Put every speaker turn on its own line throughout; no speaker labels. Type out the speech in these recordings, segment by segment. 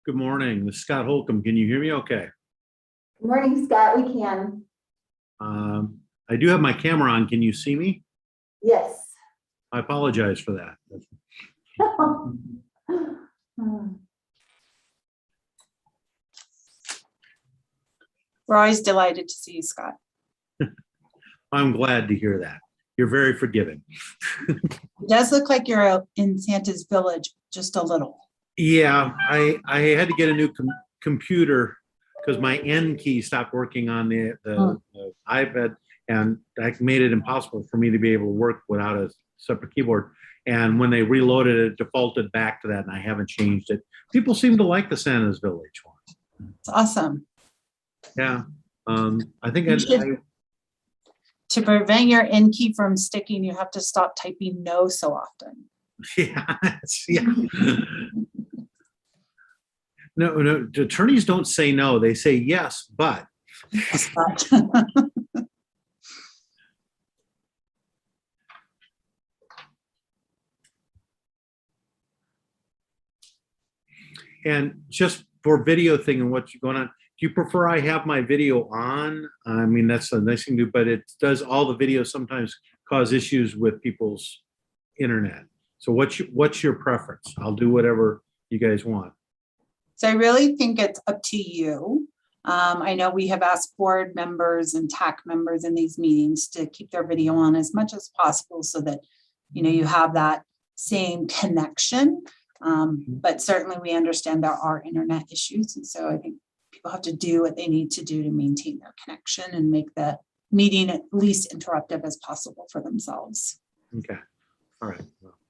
Good morning, this is Scott Holcomb. Can you hear me okay?
Good morning, Scott. We can.
I do have my camera on. Can you see me?
Yes.
I apologize for that.
We're always delighted to see you, Scott.
I'm glad to hear that. You're very forgiving.
It does look like you're out in Santa's village, just a little.
Yeah, I had to get a new computer because my N key stopped working on the iPad, and that made it impossible for me to be able to work without a separate keyboard. And when they reloaded it, defaulted back to that, and I haven't changed it. People seem to like the Santa's Village one.
It's awesome.
Yeah, I think
To prevent your N key from sticking, you have to stop typing no so often.
yeah, yeah. No, attorneys don't say no. They say yes, but. And just for video thing and what's going on, do you prefer I have my video on? I mean, that's a nice thing to do, but it does all the videos sometimes cause issues with people's internet. So what's your preference? I'll do whatever you guys want.
So I really think it's up to you. I know we have asked board members and TAC members in these meetings to keep their video on as much as possible so that, you know, you have that same connection. But certainly we understand there are internet issues. And so I think people have to do what they need to do to maintain their connection and make the meeting at least interruptive as possible for themselves.
Okay. All right. Well,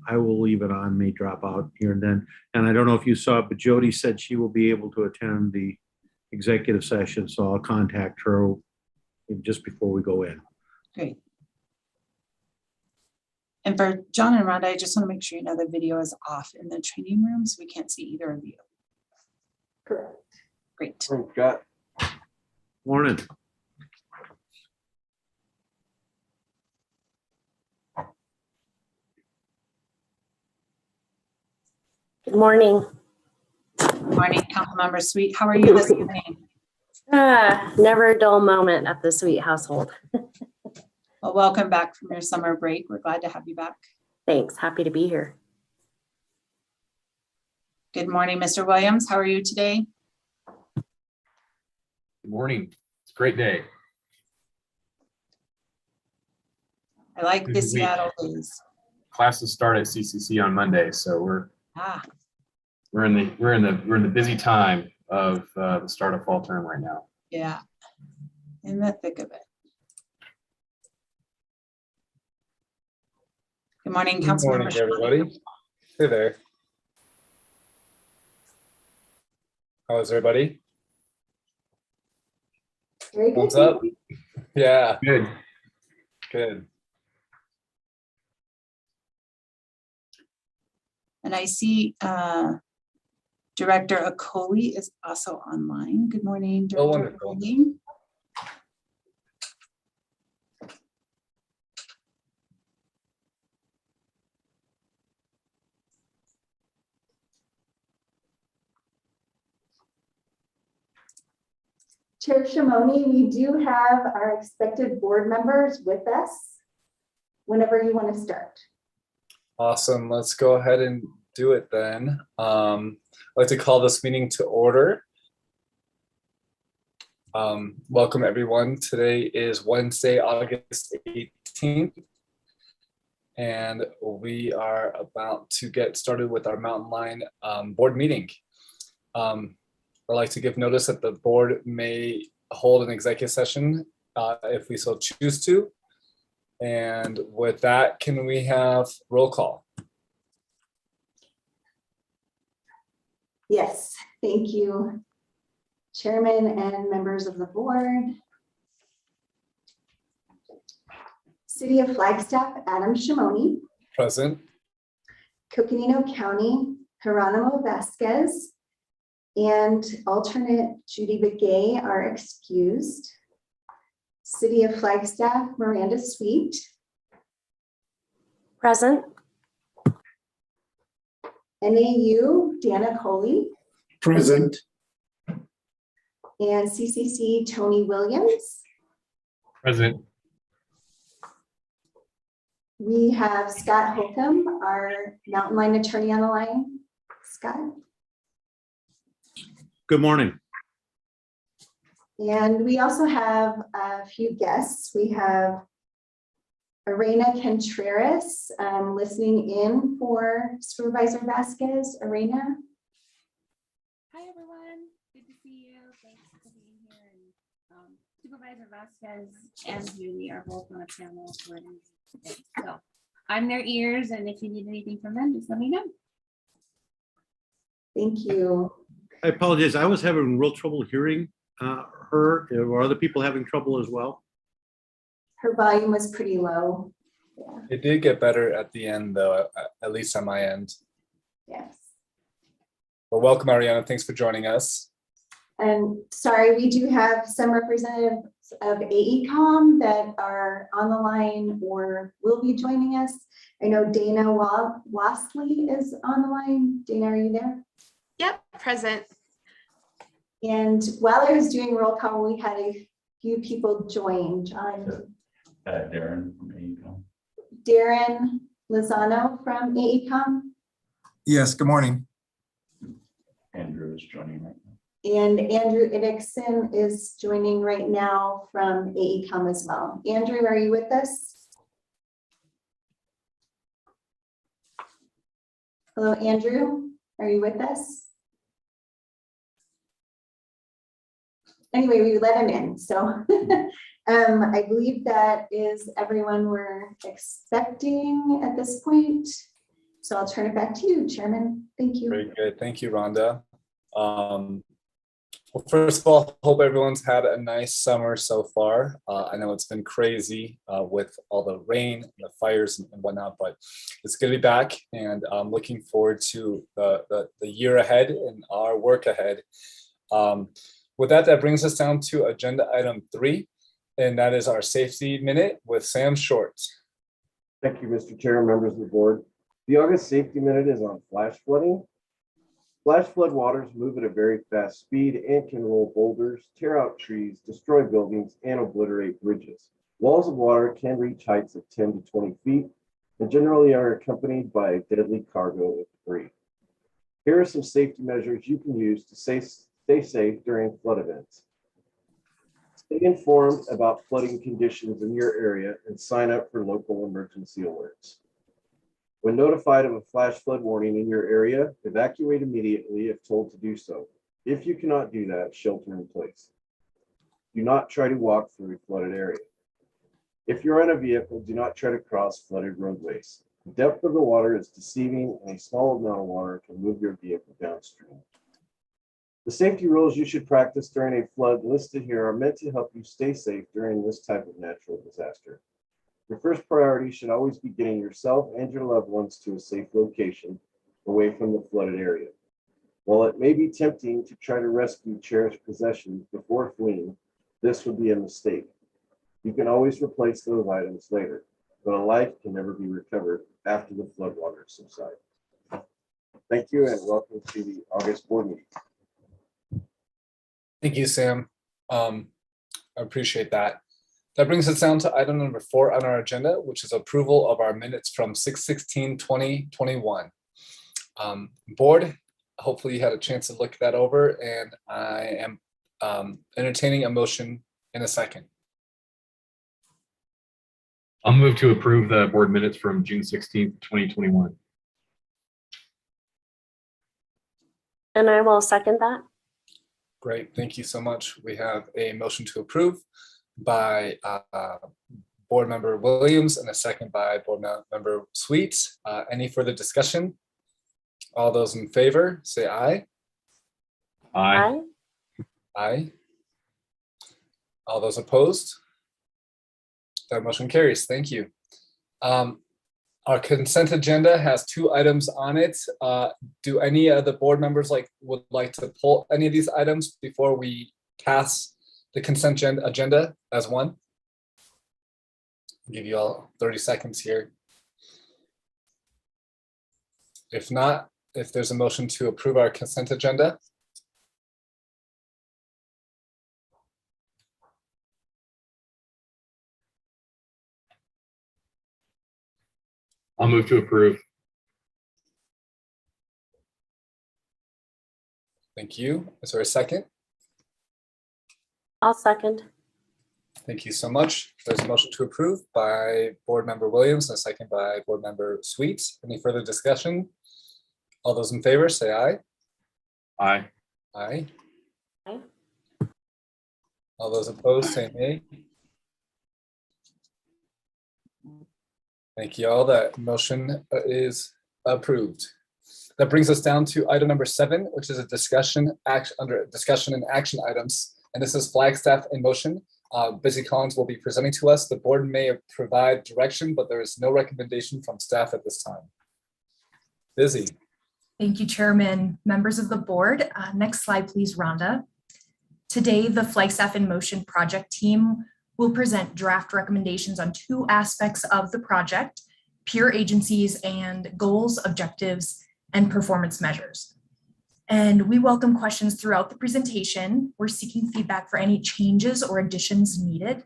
I will leave it on, may drop out here and then. And I don't know if you saw it, but Jody said she will be able to attend the executive session. So I'll contact her just before we go in.
Great. And for John and Rhonda, I just want to make sure you know the video is off in the training room, so we can't see either of you.
Correct.
Great.
Oh, got
Morning.
Good morning.
Morning, Councilmember Sweet. How are you this evening?
Never a dull moment at the Sweet household.
Well, welcome back from your summer break. We're glad to have you back.
Thanks. Happy to be here.
Good morning, Mr. Williams. How are you today?
Good morning. It's a great day.
I like the
Good week.
Seattle days.
Classes start at CCC on Monday, so we're in the busy time of the start of fall term right now.
Yeah, in the thick of it. Good morning,
Good
Councilmember.
morning, everybody. Hey there. How is everybody?
Very good.
Thumbs up? Yeah,
Good.
good.
And I see Director Akoli is also online. Good morning,
Oh,
Director
wonderful.
Akoli.
Chair Shimoni, we do have our expected board members with us whenever you want to start.
Awesome. Let's go ahead and do it then. I'd like to call this meeting to order. Welcome, everyone. Today is Wednesday, August 18th. And we are about to get started with our Mountain Line board meeting. I'd like to give notice that the board may hold an executive session if we so choose to. And with that, can we have roll call?
Yes, thank you, Chairman and members of the board. City of Flagstaff, Adam Shimoni.
Present.
Coconino County, Geronimo Vasquez, and alternate Judy Begay are excused. City of Flagstaff, Miranda Sweet.
Present.
NAU, Dana Coley.
Present.
And CCC, Tony Williams.
Present.
We have Scott Holcomb, our Mountain Line attorney on the line. Scott.
Good morning.
And we also have a few guests. We have Arena Contreras listening in for Supervisor Vasquez. Arena.
Hi, everyone. Good to see you. Thanks for being here. And Supervisor Vasquez and Julie are both on a panel for today. So I'm their ears, and if you need anything from them, just let me know.
Thank you.
I apologize. I was having real trouble hearing her. Were other people having trouble as well?
Her volume was pretty low. Yeah,
It did get better at the end, though, at least on my end.
yes.
Well, welcome, Ariana. Thanks for joining us.
And sorry, we do have some representatives of AECom that are on the line or will be joining us. I know Dana Wasley is on the line. Dana, are you there?
Yep, present.
And while I was doing roll call, we had a few people join. John.
Darren from AECom.
Darren Lozano from AECom
Yes, good morning. Andrew is joining right now.
and Andrew Idixon is joining right now from AECom as well. Andrew, are you with us? Hello, Andrew, are you with us? Anyway, we let him in, so I believe that is everyone we're expecting at this point. So I'll turn it back to you, Chairman. Thank you.
Very good. Thank you, Rhonda. Well, first of all, hope everyone's had a nice summer so far. I know it's been crazy with all the rain and the fires and whatnot, but it's good to be back, and I'm looking forward to the year ahead and our work ahead. With that, that brings us down to agenda item 3, and that is our safety minute with Sam Short.
Thank you, Mr. Chair, members of the board. The August Safety Minute is on flash flooding. Flash flood waters move at a very fast speed and can roll boulders, tear out trees, destroy buildings, and obliterate bridges. Walls of water can reach heights of 10 to 20 feet and generally are accompanied by a deadly cargo of debris. Here are some safety measures you can use to stay safe during flood events. Stay informed about flooding conditions in your area and sign up for local emergency alerts. When notified of a flash flood warning in your area, evacuate immediately if told to do so. If you cannot do that, shelter in place. Do not try to walk through a flooded area. If you're in a vehicle, do not try to cross flooded roadways. The depth of the water is deceiving, and a small amount of water can move your vehicle downstream. The safety rules you should practice during a flood listed here are meant to help you stay safe during this type of natural disaster. Your first priority should always be getting yourself and your loved ones to a safe location away from the flooded area. While it may be tempting to try to rescue cherished possessions before fleeing, this would be a mistake. You can always replace those items later, but a life can never be recovered after the floodwaters subside. Thank you and welcome to the August board meeting.
Thank you, Sam. I appreciate that. That brings us down to item number 4 on our agenda, which is approval of our minutes from 6/16/2021. Board, hopefully you had a chance to look that over, and I am entertaining a motion in a second.
I'll move to approve the board minutes from June 16th, 2021.
And I will second that.
Great, thank you so much. We have a motion to approve by board member Williams and a second by board member Sweet. Any further discussion? All those in favor, say aye.
Aye.
Aye. All those opposed? That motion carries. Thank you. Our consent agenda has 2 items on it. Do any of the board members would like to pull any of these items before we pass the consent agenda as one? Give you all 30 seconds here. If not, if there's a motion to approve our consent agenda,
I'll move to approve.
thank you. Is there a second?
I'll second.
Thank you so much. There's a motion to approve by Board Member Williams and a second by Board Member Sweets. Any further discussion? All those in favor, say aye.
Aye.
Aye.
Aye.
All those opposed, say nay. Thank you all. That motion is approved. That brings us down to item number 7, which is a discussion under discussion and action items. And this is Flagstaff in motion. Busy Collins will be presenting to us. The board may provide direction, but there is no recommendation from staff at this time. Busy.
Thank you, Chairman, members of the board. Next slide, please, Rhonda. Today, the Flagstaff in Motion project team will present draft recommendations on 2 aspects of the project: peer agencies and goals, objectives, and performance measures. And we welcome questions throughout the presentation. We're seeking feedback for any changes or additions needed.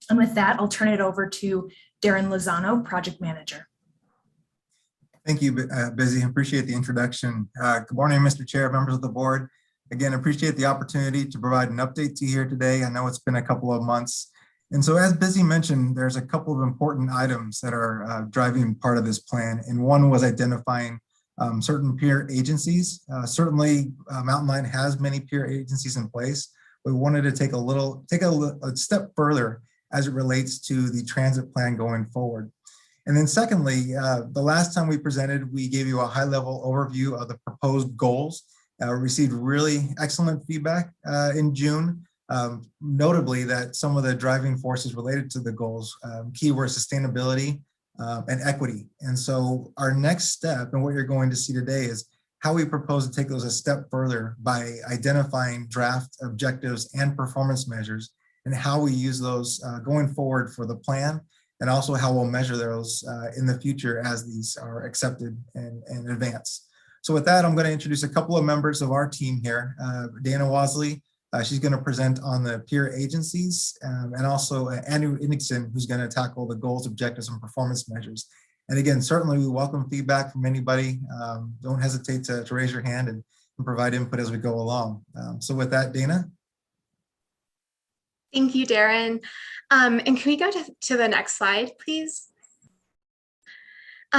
And with that, I'll turn it over to Darren Lozano, project manager.
Thank you, Busy. Appreciate the introduction. Good morning, Mr. Chair, members of the board. Again, appreciate the opportunity to provide an update to you here today. I know it's been a couple of months. And so as Busy mentioned, there's a couple of important items that are driving part of this plan. And one was identifying certain peer agencies. Certainly, Mountain Line has many peer agencies in place. We wanted to take a step further as it relates to the transit plan going forward. And then secondly, the last time we presented, we gave you a high-level overview of the proposed goals. Received really excellent feedback in June, notably that some of the driving forces related to the goals, key were sustainability and equity. And so our next step, and what you're going to see today, is how we propose to take those a step further by identifying draft objectives and performance measures, and how we use those going forward for the plan, and also how we'll measure those in the future as these are accepted and advanced. So with that, I'm going to introduce a couple of members of our team here. Dana Wasley, she's going to present on the peer agencies, and also Andrew Innickson, who's going to tackle the goals, objectives, and performance measures. And again, certainly we welcome feedback from anybody. Don't hesitate to raise your hand and provide input as we go along. So with that, Dana.
Thank you, Darren. And can we go to the next slide, please?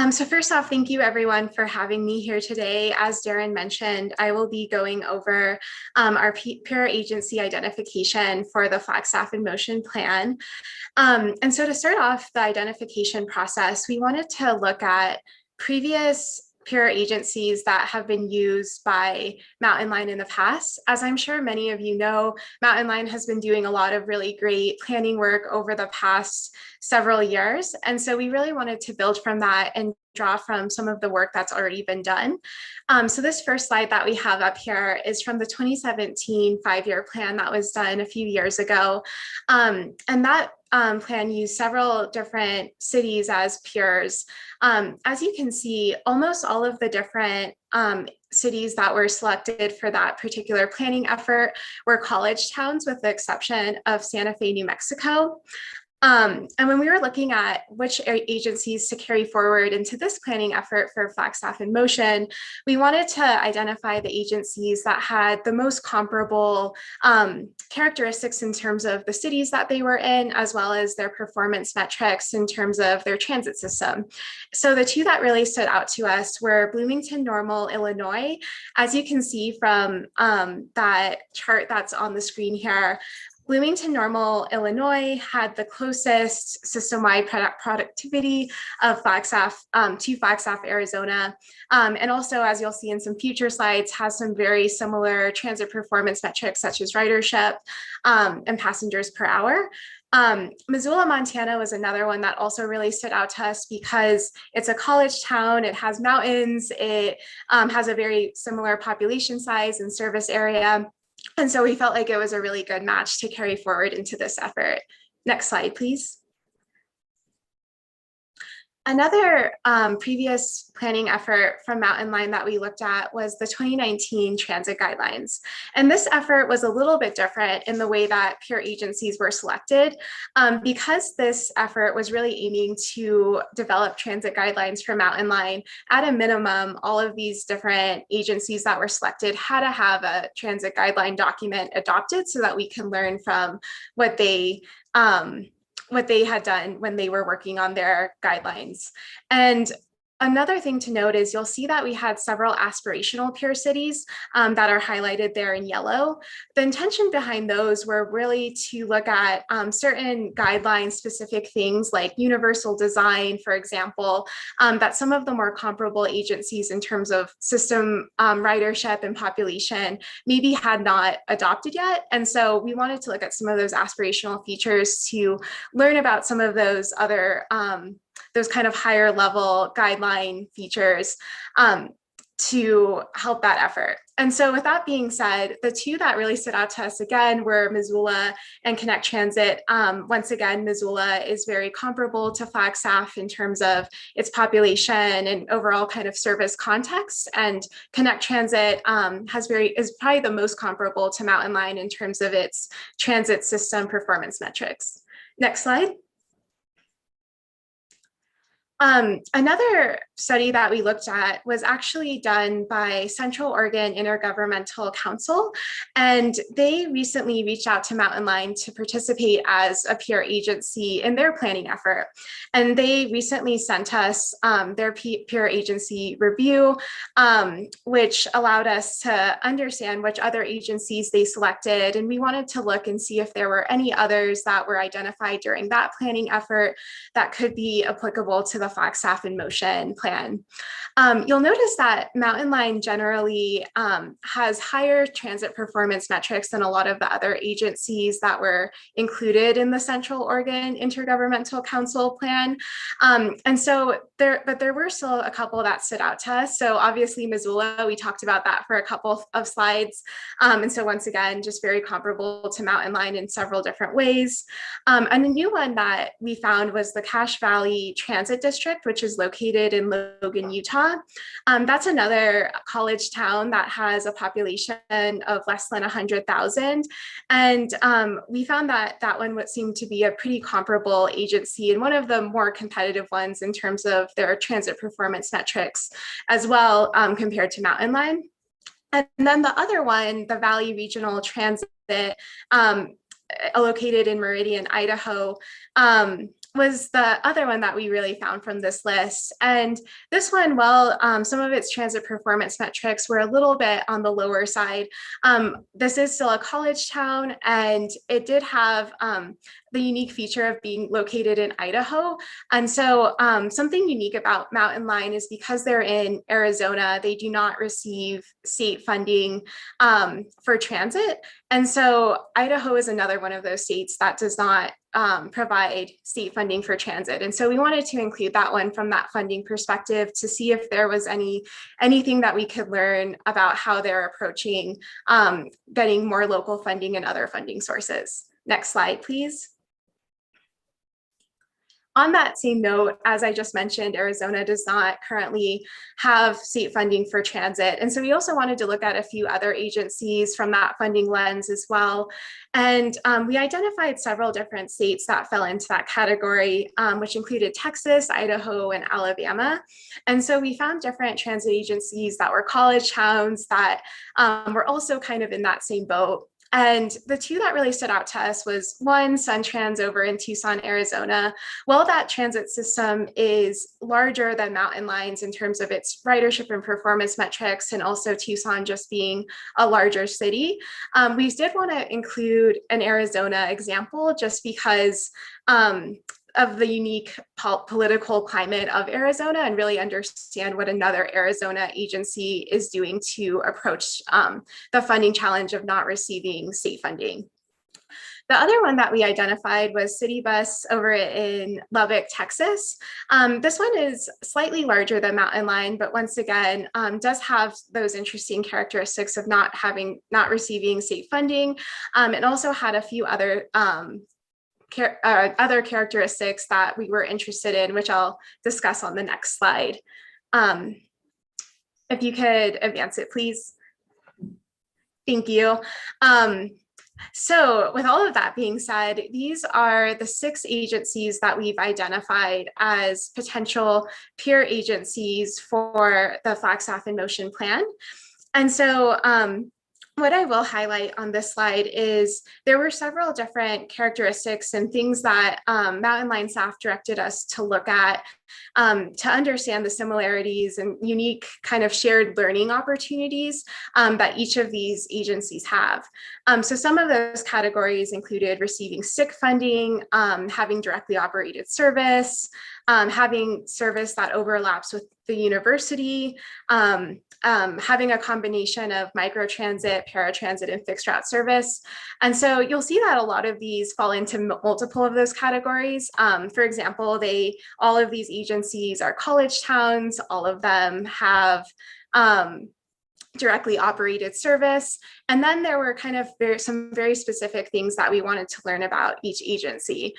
So first off, thank you everyone for having me here today. As Darren mentioned, I will be going over our peer agency identification for the Flagstaff in Motion plan. And so to start off the identification process, we wanted to look at previous peer agencies that have been used by Mountain Line in the past. As I'm sure many of you know, Mountain Line has been doing a lot of really great planning work over the past several years. And so we really wanted to build from that and draw from some of the work that's already been done. So this first slide that we have up here is from the 2017 5-year plan that was done a few years ago. And that plan used several different cities as peers. As you can see, almost all of the different cities that were selected for that particular planning effort were college towns, with the exception of Santa Fe, New Mexico. And when we were looking at which agencies to carry forward into this planning effort for Flagstaff in Motion, we wanted to identify the agencies that had the most comparable characteristics in terms of the cities that they were in, as well as their performance metrics in terms of their transit system. So the 2 that really stood out to us were Bloomington Normal, Illinois. As you can see from that chart that's on the screen here, Bloomington Normal, Illinois had the closest system-wide productivity of Flagstaff to Flagstaff, Arizona. And also, as you'll see in some future slides, has some very similar transit performance metrics such as ridership and passengers per hour. Missoula, Montana was another one that also really stood out to us because it's a college town, it has mountains, it has a very similar population size and service area. And so we felt like it was a really good match to carry forward into this effort. Next slide, please. Another previous planning effort from Mountain Line that we looked at was the 2019 transit guidelines. And this effort was a little bit different in the way that peer agencies were selected. Because this effort was really aiming to develop transit guidelines for Mountain Line, at a minimum, all of these different agencies that were selected had to have a transit guideline document adopted so that we can learn from what they had done when they were working on their guidelines. And another thing to note is you'll see that we had several aspirational peer cities that are highlighted there in yellow. The intention behind those were really to look at certain guideline specific things like universal design, for example, that some of the more comparable agencies in terms of system ridership and population maybe had not adopted yet. And so we wanted to look at some of those aspirational features to learn about some of those other those kind of higher level guideline features to help that effort. And so with that being said, the two that really stood out to us again were Missoula and Connect Transit. Once again, Missoula is very comparable to Flagstaff in terms of its population and overall kind of service context. And Connect Transit is probably the most comparable to Mountain Line in terms of its transit system performance metrics. Next slide. Another study that we looked at was actually done by Central Oregon Intergovernmental Council, and they recently reached out to Mountain Line to participate as a peer agency in their planning effort. And they recently sent us their peer agency review, which allowed us to understand which other agencies they selected. And we wanted to look and see if there were any others that were identified during that planning effort that could be applicable to the Flagstaff in Motion plan. You'll notice that Mountain Line generally has higher transit performance metrics than a lot of the other agencies that were included in the Central Oregon Intergovernmental Council plan. And so there were still a couple that stood out to us. So obviously Missoula, we talked about that for a couple of slides. And so once again, just very comparable to Mountain Line in several different ways. And a new one that we found was the Cache Valley Transit District, which is located in Logan, Utah. That's another college town that has a population of less than 100,000. And we found that that one would seem to be a pretty comparable agency and one of the more competitive ones in terms of their transit performance metrics as well compared to Mountain Line. And then the other one, the Valley Regional Transit, located in Meridian, Idaho, was the other one that we really found from this list. And this one, well, some of its transit performance metrics were a little bit on the lower side. This is still a college town, and it did have the unique feature of being located in Idaho. And so something unique about Mountain Line is because they're in Arizona, they do not receive state funding for transit. And so Idaho is another one of those states that does not provide state funding for transit. And so we wanted to include that one from that funding perspective to see if there was anything that we could learn about how they're approaching getting more local funding and other funding sources. Next slide, please. On that same note, as I just mentioned, Arizona does not currently have state funding for transit. And so we also wanted to look at a few other agencies from that funding lens as well. And we identified several different states that fell into that category, which included Texas, Idaho, and Alabama. And so we found different transit agencies that were college towns that were also kind of in that same boat. And the two that really stood out to us was one, SunTrans over in Tucson, Arizona. While that transit system is larger than Mountain Line's in terms of its ridership and performance metrics, and also Tucson just being a larger city, we did want to include an Arizona example just because of the unique political climate of Arizona and really understand what another Arizona agency is doing to approach the funding challenge of not receiving state funding. The other one that we identified was City Bus over in Lubbock, Texas. This one is slightly larger than Mountain Line, but once again, does have those interesting characteristics of not receiving state funding. It also had a few other other characteristics that we were interested in, which I'll discuss on the next slide. If you could advance it, please. Thank you. So with all of that being said, these are the 6 agencies that we've identified as potential peer agencies for the Flagstaff in Motion plan. And so what I will highlight on this slide is there were several different characteristics and things that Mountain Line staff directed us to look at to understand the similarities and unique kind of shared learning opportunities that each of these agencies have. So some of those categories included receiving SIC funding, having directly operated service, having service that overlaps with the university, having a combination of microtransit, paratransit, and fixed route service. And so you'll see that a lot of these fall into multiple of those categories. For example, all of these agencies are college towns. All of them have directly operated service. And then there were kind of some very specific things that we wanted to learn about each agency.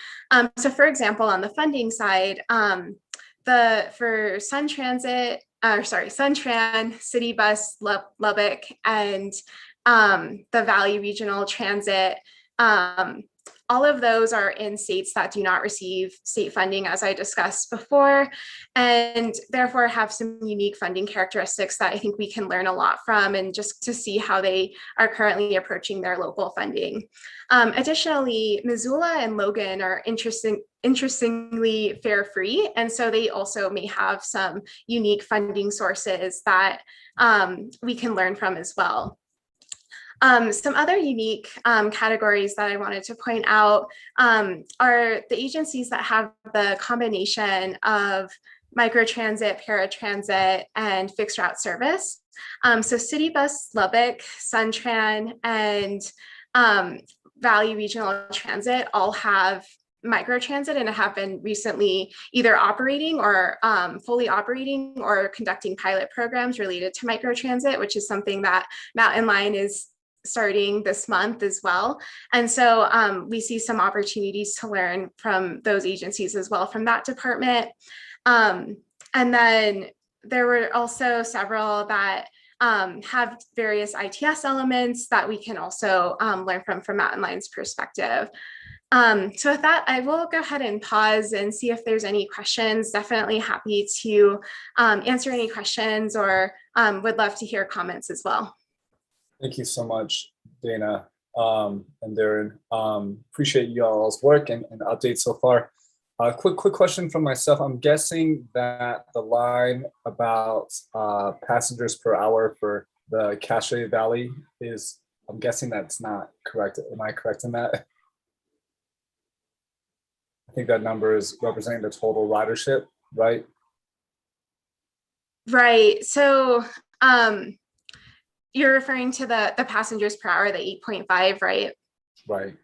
So for example, on the funding side, for SunTran, City Bus Lubbock, and the Valley Regional Transit, all of those are in states that do not receive state funding, as I discussed before, and therefore have some unique funding characteristics that I think we can learn a lot from, and just to see how they are currently approaching their local funding. Additionally, Missoula and Logan are interestingly fare-free, and so they also may have some unique funding sources that we can learn from as well. Some other unique categories that I wanted to point out are the agencies that have the combination of microtransit, paratransit, and fixed route service. So City Bus Lubbock, SunTran, and Valley Regional Transit all have microtransit and have been recently either operating or fully operating or conducting pilot programs related to microtransit, which is something that Mountain Line is starting this month as well. And so we see some opportunities to learn from those agencies as well from that department. And then there were also several that have various ITS elements that we can also learn from Mountain Line's perspective. So with that, I will go ahead and pause and see if there's any questions. Definitely happy to answer any questions, or would love to hear comments as well.
Thank you so much, Dana and Darren. Appreciate y'all's work and updates so far. Quick question from myself. I'm guessing that the line about passengers per hour for the Cache Valley is, I'm guessing that's not correct. Am I correct in that? I think that number is representing the total ridership, right?
Right. So you're referring to the passengers per hour, the 8.5, right?
Right.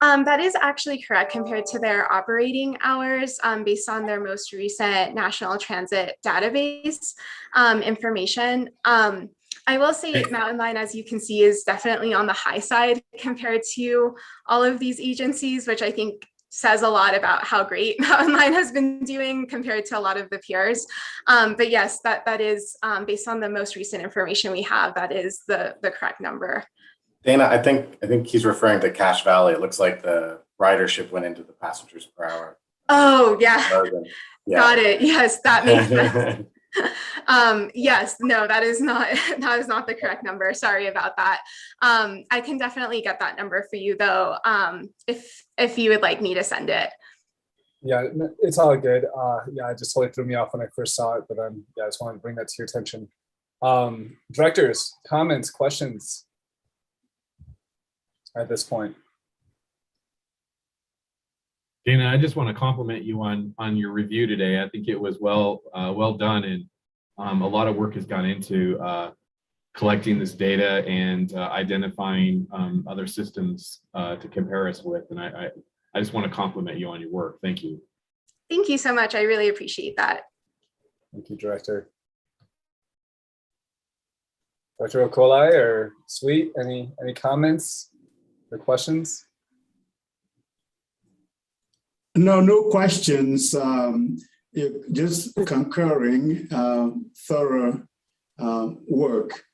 That is actually correct compared to their operating hours based on their most recent National Transit database information. I will say Mountain Line, as you can see, is definitely on the high side compared to all of these agencies, which I think says a lot about how great Mountain Line has been doing compared to a lot of the peers. But yes, that is based on the most recent information we have, that is the correct number.
Dana, I think he's referring to Cache Valley. It looks like the ridership went into the passengers per hour.
Oh, yeah.
Yeah.
Got it. Yes, that makes sense. Yes, no, that is not the correct number. Sorry about that. I can definitely get that number for you though, if you would like me to send it.
Yeah, it's all good. Yeah, it just totally threw me off when I first saw it, but yeah, I just wanted to bring that to your attention. Directors, comments, questions at this point?
Dana, I just want to compliment you on your review today. I think it was well done, and a lot of work has gone into collecting this data and identifying other systems to compare us with. And I just want to compliment you on your work. Thank you.
Thank you so much. I really appreciate that.
Thank you, Director. Dr. Okolai or Sweet, any comments or questions?
No questions. Just concurring, thorough work.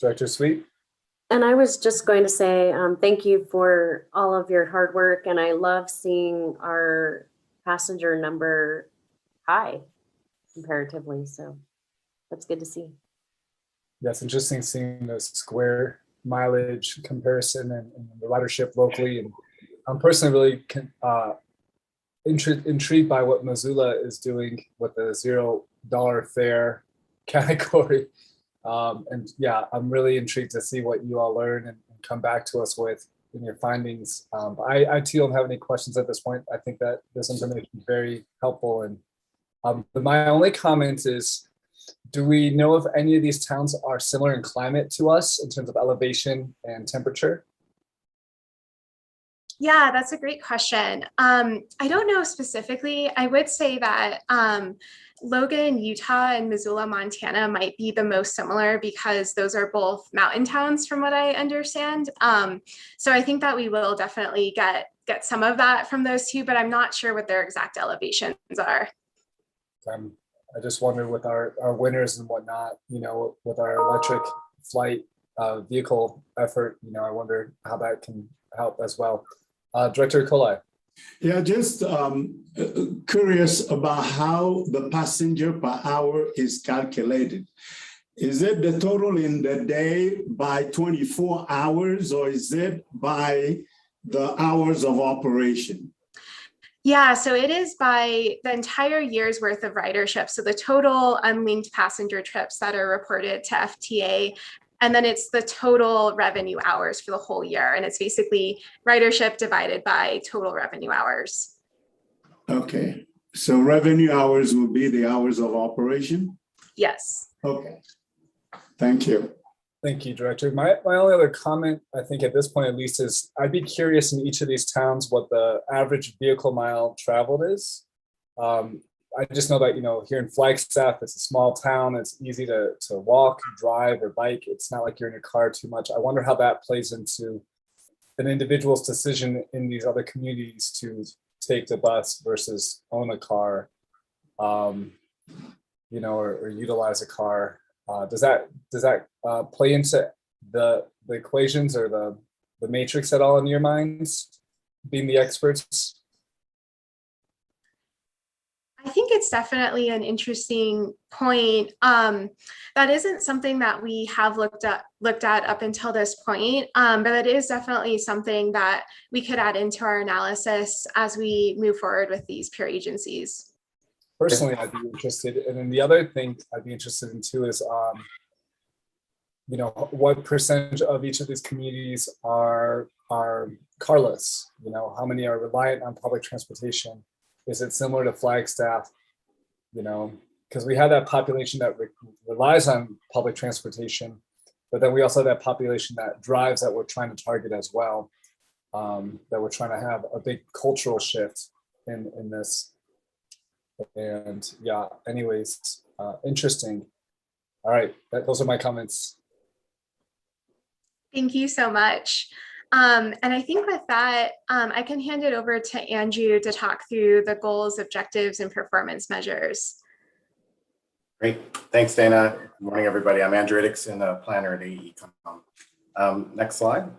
Director Sweet?
And I was just going to say, thank you for all of your hard work. And I love seeing our passenger number high comparatively. So that's good to see.
Yeah, it's interesting seeing the square mileage comparison and the ridership locally. And I'm personally really intrigued by what Missoula is doing with the $0 fare category. And yeah, I'm really intrigued to see what you all learn and come back to us with in your findings. I too don't have any questions at this point. I think that this information is very helpful. And my only comment is, do we know if any of these towns are similar in climate to us in terms of elevation and temperature?
Yeah, that's a great question. I don't know specifically. I would say that Logan, Utah, and Missoula, Montana might be the most similar because those are both mountain towns from what I understand. So I think that we will definitely get some of that from those two, but I'm not sure what their exact elevations are.
I just wonder with our winters and whatnot, with our electric flight vehicle effort, I wonder how that can help as well. Director Colai.
Yeah, just curious about how the passenger per hour is calculated. Is it the total in the day by 24 hours, or is it by the hours of operation?
Yeah, so it is by the entire year's worth of ridership. So the total unlinked passenger trips that are reported to FTA, and then it's the total revenue hours for the whole year. And it's basically ridership divided by total revenue hours.
Okay, so revenue hours will be the hours of operation?
Yes.
Okay, thank you.
Thank you, Director. My only other comment, I think at this point at least, is I'd be curious in each of these towns what the average vehicle mile traveled is. I just know that, here in Flagstaff, it's a small town. It's easy to walk, drive, or bike. It's not like you're in your car too much. I wonder how that plays into an individual's decision in these other communities to take the bus versus own a car, or utilize a car. Does that play into the equations or the matrix at all in your minds, being the experts?
I think it's definitely an interesting point. That isn't something that we have looked at up until this point, but it is definitely something that we could add into our analysis as we move forward with these peer agencies.
Personally, I'd be interested. And then the other thing I'd be interested in too is, what percentage of each of these communities are carless? How many are reliant on public transportation? Is it similar to Flagstaff? Because we have that population that relies on public transportation, but then we also have that population that drives that we're trying to target as well, that we're trying to have a big cultural shift in this. And yeah, anyways, interesting. All right, those are my comments.
Thank you so much. And I think with that, I can hand it over to Andrew to talk through the goals, objectives, and performance measures.
Great. Thanks, Dana. Good morning, everybody. I'm Andrew Iddixon, a planner at AECOM. Next slide.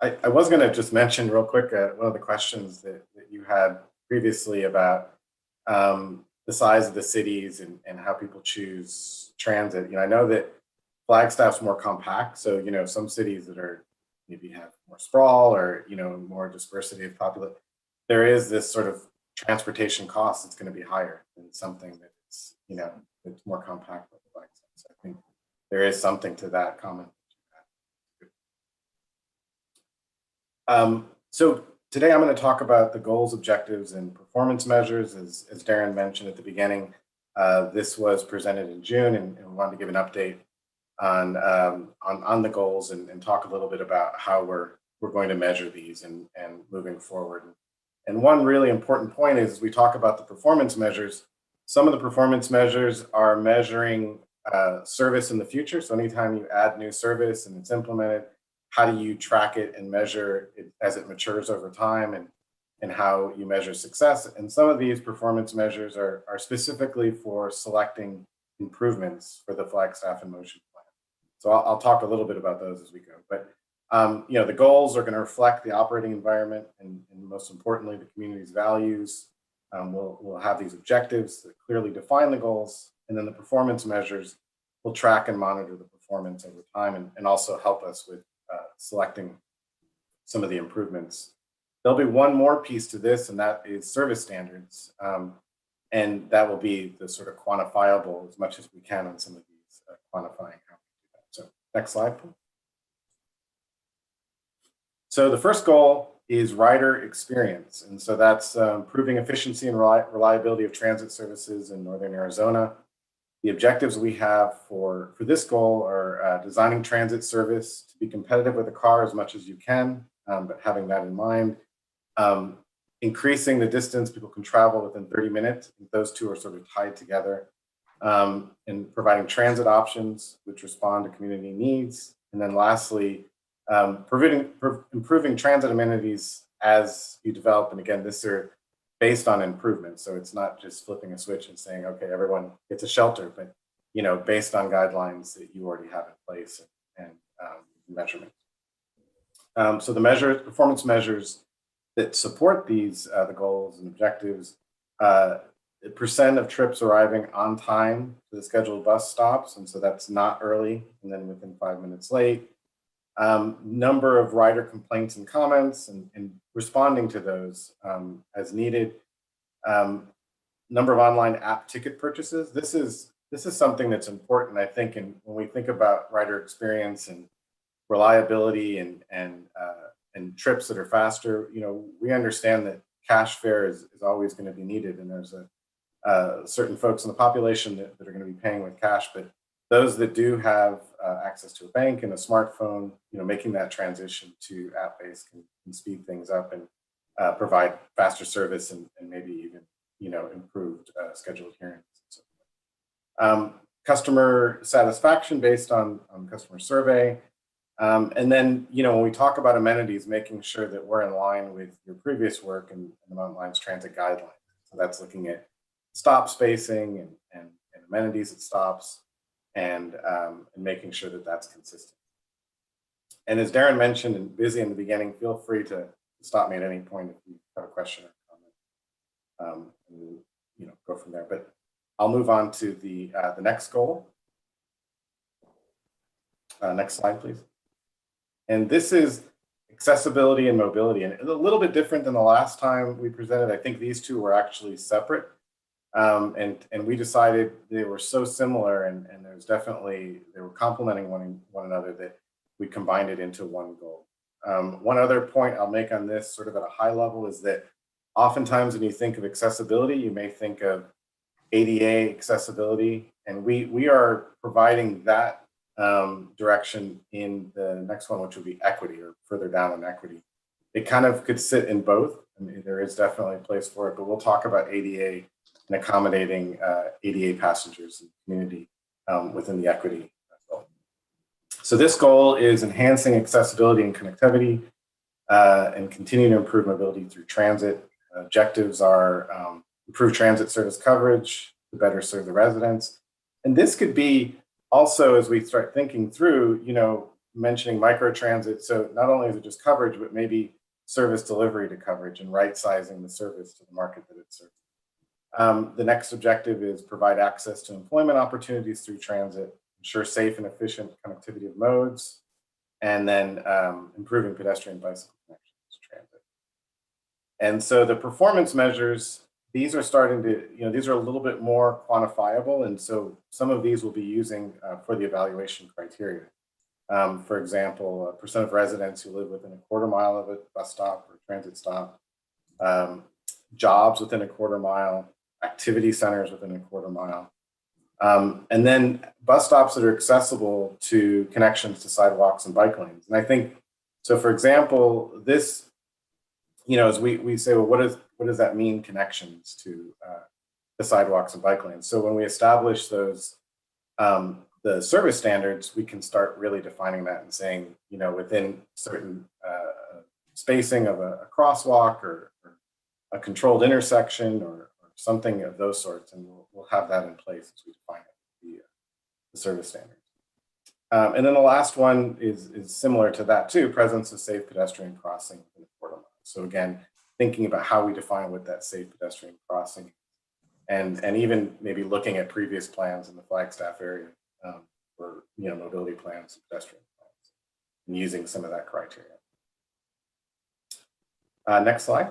I was going to just mention real quick one of the questions that you had previously about the size of the cities and how people choose transit. I know that Flagstaff's more compact, so some cities that are maybe have more sprawl or more dispersity of population, there is this sort of transportation cost that's going to be higher than something that's it's more compact like Flagstaff. So I think there is something to that comment. So today I'm going to talk about the goals, objectives, and performance measures. As Darren mentioned at the beginning, this was presented in June, and we wanted to give an update on the goals and talk a little bit about how we're going to measure these and moving forward. And one really important point is we talk about the performance measures. Some of the performance measures are measuring service in the future. So anytime you add new service and it's implemented, how do you track it and measure it as it matures over time, and how you measure success. And some of these performance measures are specifically for selecting improvements for the Flagstaff in Motion plan. So I'll talk a little bit about those as we go. But the goals are going to reflect the operating environment and most importantly, the community's values. We'll have these objectives that clearly define the goals, and then the performance measures will track and monitor the performance over time and also help us with selecting some of the improvements. There'll be one more piece to this, and that is service standards. And that will be the sort of quantifiable as much as we can on some of these quantifying how we do that. So next slide, please. So the first goal is rider experience. And so that's improving efficiency and reliability of transit services in Northern Arizona. The objectives we have for this goal are designing transit service to be competitive with a car as much as you can, but having that in mind. Increasing the distance people can travel within 30 minutes. Those two are sort of tied together. And providing transit options which respond to community needs. And then lastly, improving transit amenities as you develop. And again, this are based on improvements. So it's not just flipping a switch and saying, okay, everyone gets a shelter, but based on guidelines that you already have in place and measurement. So the performance measures that support these, the goals and objectives, the percent of trips arriving on time to the scheduled bus stops. And so that's not early and then within 5 minutes late. Number of rider complaints and comments and responding to those as needed. Number of online app ticket purchases. This is something that's important, I think, and when we think about rider experience and reliability and trips that are faster, we understand that cash fare is always going to be needed, and there's certain folks in the population that are going to be paying with cash, but those that do have access to a bank and a smartphone, making that transition to app-based can speed things up and provide faster service and maybe even improved schedule adherence. Customer satisfaction based on customer survey. And then, when we talk about amenities, making sure that we're in line with your previous work and the Mountain Alliance Transit Guidelines. So that's looking at stop spacing and amenities at stops and making sure that that's consistent. And as Darren mentioned and Busy in the beginning, feel free to stop me at any point if you have a question or comment, and go from there. But I'll move on to the next goal. Next slide, please. And this is accessibility and mobility, and a little bit different than the last time we presented. I think these two were actually separate, and we decided they were so similar, and they were complementing one another that we combined it into one goal. One other point I'll make on this, sort of at a high level, is that oftentimes when you think of accessibility, you may think of ADA accessibility, and we are providing that direction in the next one, which would be equity, or further down in equity. It kind of could sit in both. I mean, there is definitely a place for it, but we'll talk about ADA and accommodating ADA passengers in the community within the equity goal. So this goal is enhancing accessibility and connectivity and continue to improve mobility through transit. Objectives are improve transit service coverage to better serve the residents. And this could be also, as we start thinking through, mentioning microtransit. So not only is it just coverage, but maybe service delivery to coverage and right sizing the service to the market that it serves. The next objective is provide access to employment opportunities through transit, ensure safe and efficient connectivity of modes, and then improving pedestrian bicycle connections to transit. And so the performance measures, these are starting to, these are a little bit more quantifiable. And so some of these will be using for the evaluation criteria. For example, percent of residents who live within a quarter mile of a bus stop or transit stop, jobs within a quarter mile, activity centers within a quarter mile, and then bus stops that are accessible to connections to sidewalks and bike lanes. And I think, so for example, this, as we say, well, what does that mean, connections to the sidewalks and bike lanes? So when we establish those the service standards, we can start really defining that and saying, within certain spacing of a crosswalk or a controlled intersection or something of those sorts, and we'll have that in place as we define it, the service standards. And then the last one is similar to that too, presence of safe pedestrian crossing within a quarter mile. So again, thinking about how we define what that safe pedestrian crossing, and even maybe looking at previous plans in the Flagstaff area for mobility plans and pedestrian plans, and using some of that criteria. Next slide.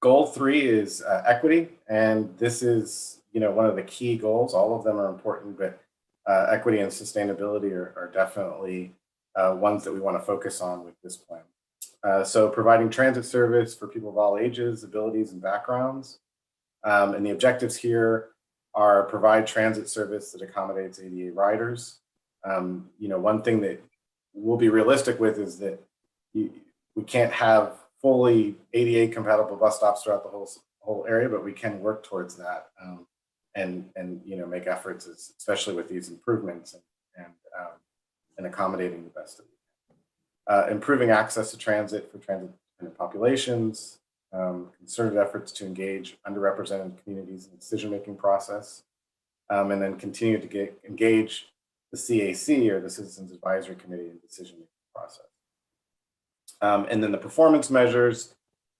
Goal 3 is equity, and this is one of the key goals. All of them are important, but equity and sustainability are definitely ones that we want to focus on with this plan. So providing transit service for people of all ages, abilities, and backgrounds. And the objectives here are provide transit service that accommodates ADA riders. One thing that we'll be realistic with is that we can't have fully ADA compatible bus stops throughout the whole area, but we can work towards that and make efforts, especially with these improvements and accommodating the best of it. Improving access to transit for transit-dependent populations, concerted efforts to engage underrepresented communities in the decision-making process, and then continue to engage the CAC, or the Citizens Advisory Committee, in decision-making process. And then the performance measures,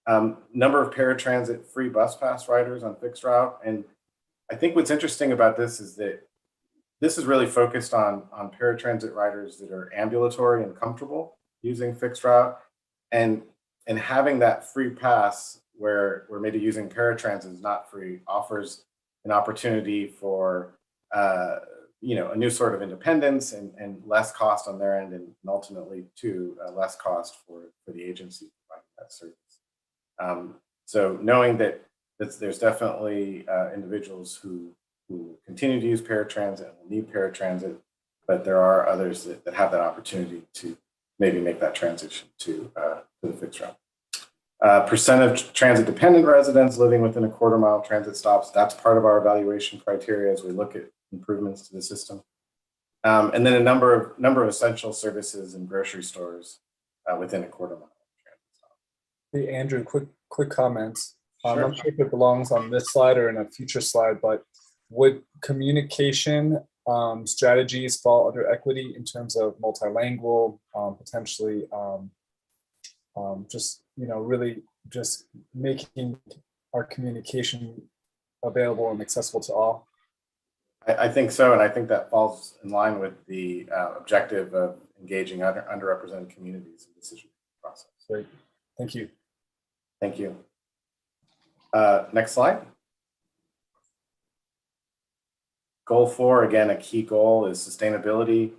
number of paratransit free bus pass riders on fixed route. And I think what's interesting about this is that this is really focused on paratransit riders that are ambulatory and comfortable using fixed route, and having that free pass where maybe using paratransit is not free offers an opportunity for a new sort of independence and less cost on their end, and ultimately too less cost for the agency providing that service. So knowing that there's definitely individuals who continue to use paratransit and will need paratransit, but there are others that have that opportunity to maybe make that transition to the fixed route. Percent of transit-dependent residents living within a quarter-mile transit stops, that's part of our evaluation criteria as we look at improvements to the system. And then a number of essential services and grocery stores within a quarter-mile transit stop.
Hey, Andrew, quick comments.
Sure.
I'm not sure if it belongs on this slide or in a future slide, but would communication strategies fall under equity in terms of multilingual, potentially really just making our communication available and accessible to all?
I think so, and I think that falls in line with the objective of engaging underrepresented communities in the decision process.
Great, thank you.
Thank you. Next slide. Goal 4, again, a key goal is sustainability.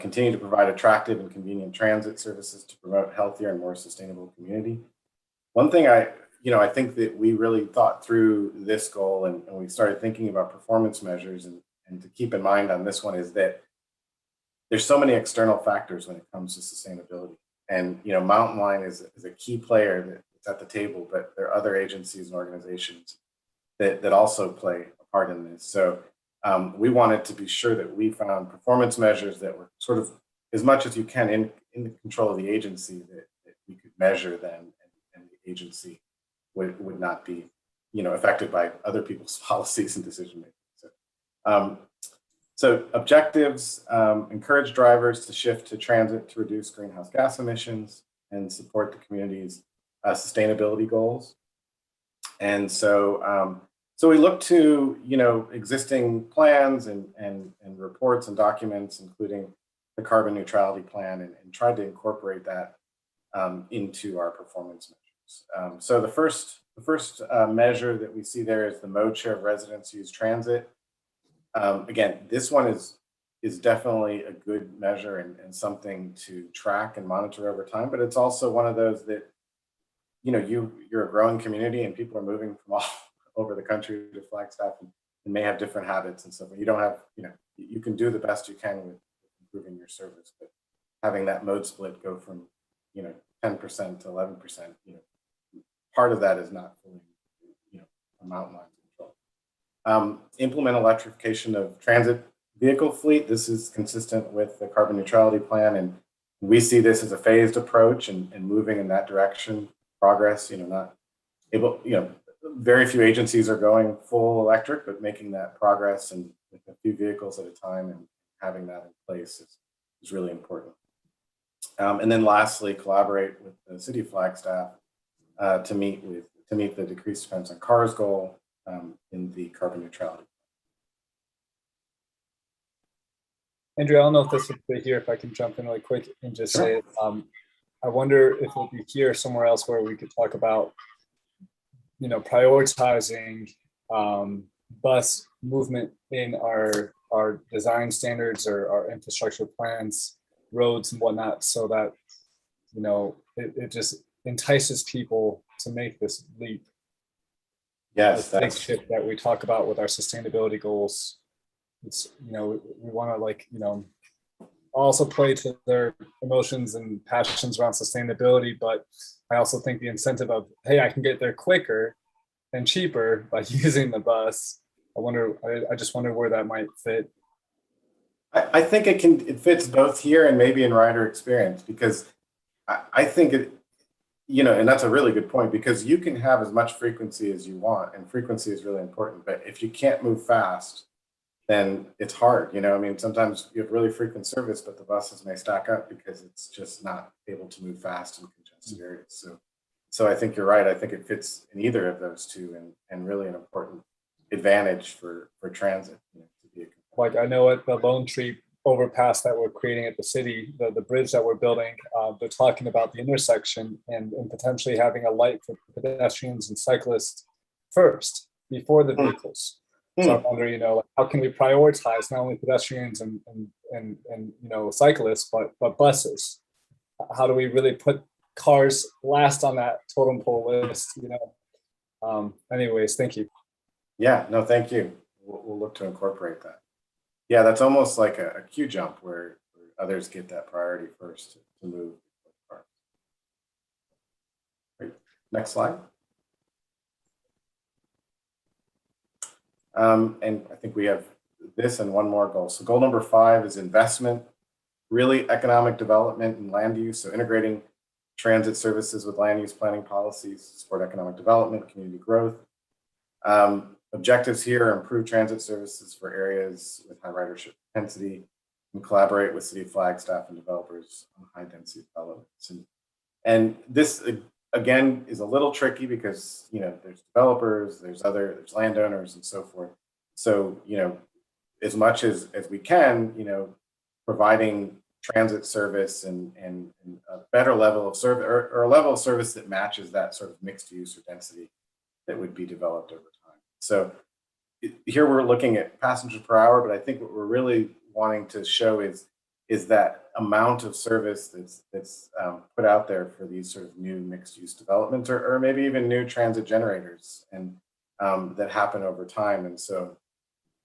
Continue to provide attractive and convenient transit services to promote healthier and more sustainable community. One thing I think that we really thought through this goal and we started thinking about performance measures, and to keep in mind on this one is that there's so many external factors when it comes to sustainability. And Mountain Line is a key player that's at the table, but there are other agencies and organizations that also play a part in this. So we wanted to be sure that we found performance measures that were sort of as much as you can in the control of the agency that we could measure them, and the agency would not be affected by other people's policies and decision making. So objectives, encourage drivers to shift to transit to reduce greenhouse gas emissions and support the community's sustainability goals. And so we look to existing plans and reports and documents, including the carbon neutrality plan, and tried to incorporate that into our performance measures. So the first measure that we see there is the mode share of residents who use transit. Again, this one is definitely a good measure and something to track and monitor over time, but it's also one of those that you're a growing community and people are moving from all over the country to Flagstaff and may have different habits and stuff. You don't have, you can do the best you can with improving your service, but having that mode split go from 10% to 11%, part of that is not fully a Mountain Line control. Implement electrification of transit vehicle fleet. This is consistent with the carbon neutrality plan, and we see this as a phased approach and moving in that direction. Progress, not able, very few agencies are going full electric, but making that progress and with a few vehicles at a time and having that in place is really important. And then lastly, collaborate with the City of Flagstaff to meet the decreased dependence on cars goal in the carbon neutrality.
Andrew, I don't know if this would be here, if I can jump in really quick and just say, I wonder if it would be here or somewhere else where we could talk about, prioritizing bus movement in our design standards or our infrastructure plans, roads and whatnot, so that, it just entices people to make this leap.
Yes,
This big shift that we talk about with our sustainability goals. It's, we want to also play to their emotions and passions around sustainability, but I also think the incentive of, hey, I can get there quicker and cheaper by using the bus. I just wonder where that might fit.
I think it fits both here and maybe in rider experience, because I think it, and that's a really good point, because you can have as much frequency as you want, and frequency is really important, but if you can't move fast, then it's hard. Sometimes you have really frequent service, but the buses may stack up because it's just not able to move fast in congested areas. So I think you're right. I think it fits in either of those two, and really an important advantage for transit.
Like, I know at the Lone Tree overpass that we're creating at the city, the bridge that we're building, they're talking about the intersection and potentially having a light for pedestrians and cyclists first before the vehicles. So I wonder, how can we prioritize not only pedestrians and cyclists, but buses? How do we really put cars last on that totem pole list? Anyways, thank you.
Yeah, no, thank you. We'll look to incorporate that. Yeah, that's almost like a queue jump where others get that priority first to move. Great. Next slide. And I think we have this and one more goal. So goal number 5 is investment, really economic development and land use. So integrating transit services with land use planning policies, support economic development, community growth. Objectives here are improve transit services for areas with high ridership density, and collaborate with City of Flagstaff and developers on high density developments. And this, again, is a little tricky because, there's developers, there's landowners and so forth. So, as much as we can, providing transit service and a better level of service, or a level of service that matches that sort of mixed use or density that would be developed over time. So here we're looking at passengers per hour, but I think what we're really wanting to show is that amount of service that's put out there for these sort of new mixed use developments, or maybe even new transit generators, and that happen over time. And so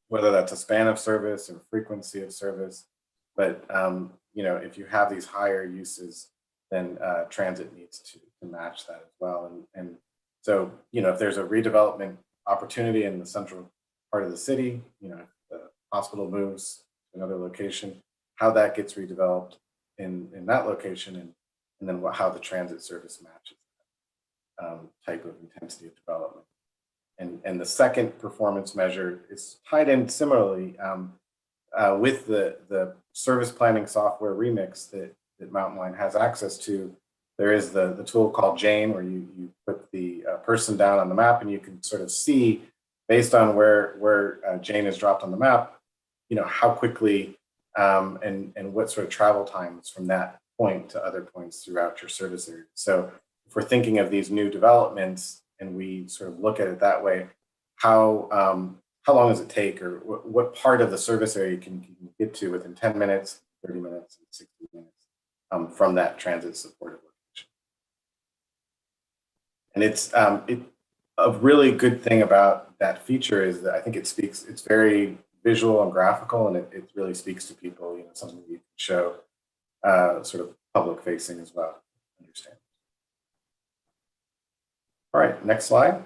whether that's a span of service or frequency of service, but if you have these higher uses, then transit needs to match that as well. And so, if there's a redevelopment opportunity in the central part of the city, if the hospital moves to another location, how that gets redeveloped in that location, and then how the transit service matches that type of intensity of development. And the second performance measure is tied in similarly with the service planning software Remix that Mountain Line has access to. There is the tool called Jane, where you put the person down on the map, and you can sort of see, based on where Jane is dropped on the map, how quickly and what sort of travel times from that point to other points throughout your service area. So if we're thinking of these new developments and we sort of look at it that way, how long does it take, or what part of the service area can you get to within 10 minutes, 30 minutes, and 60 minutes from that transit supported location? And it's a really good thing about that feature is that I think it's very visual and graphical, and it really speaks to people, something you can show sort of public facing as well. Understand. All right, next slide.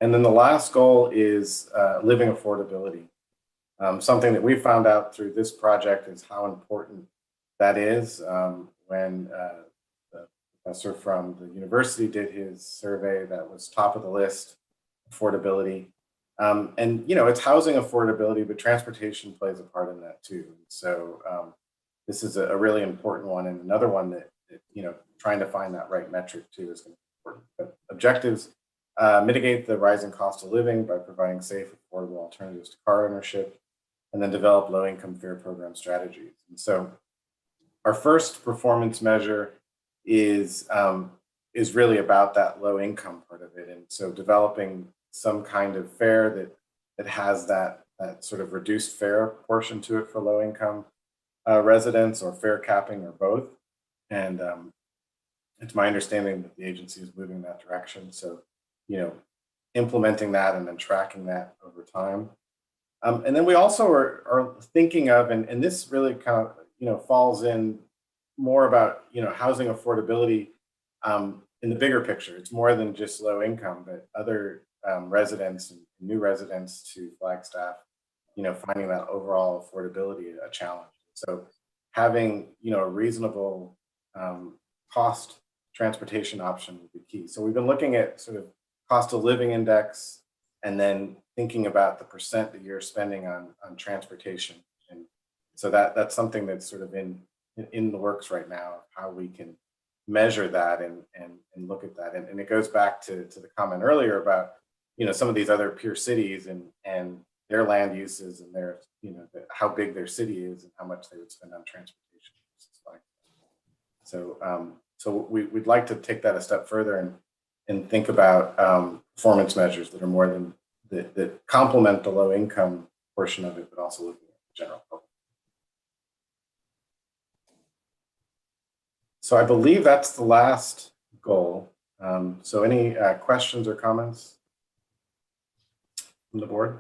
And then the last goal is living affordability. Something that we found out through this project is how important that is. When the professor from the university did his survey, that was top of the list, affordability. And it's housing affordability, but transportation plays a part in that too. So this is a really important one, and another one that trying to find that right metric too is going to be important. But objectives: mitigate the rising cost of living by providing safe, affordable alternatives to car ownership, and then develop low-income fare program strategies. And so our first performance measure is really about that low-income part of it. And so developing some kind of fare that has that sort of reduced fare portion to it for low-income residents, or fare capping, or both. And it's my understanding that the agency is moving in that direction. So, implementing that and then tracking that over time. And then we also are thinking of, and this really kind of, falls in more about, housing affordability in the bigger picture. It's more than just low income, but other residents and new residents to Flagstaff, finding that overall affordability a challenge. So having, a reasonable cost transportation option would be key. So we've been looking at sort of cost of living index, and then thinking about the percent that you're spending on transportation. And so that's something that's sort of in the works right now, how we can measure that and look at that. And it goes back to the comment earlier about, some of these other peer cities and their land uses and their, how big their city is and how much they would spend on transportation. So we'd like to take that a step further and think about performance measures that are more than that complement the low income portion of it, but also looking at the general public. So I believe that's the last goal. So any questions or comments from the board?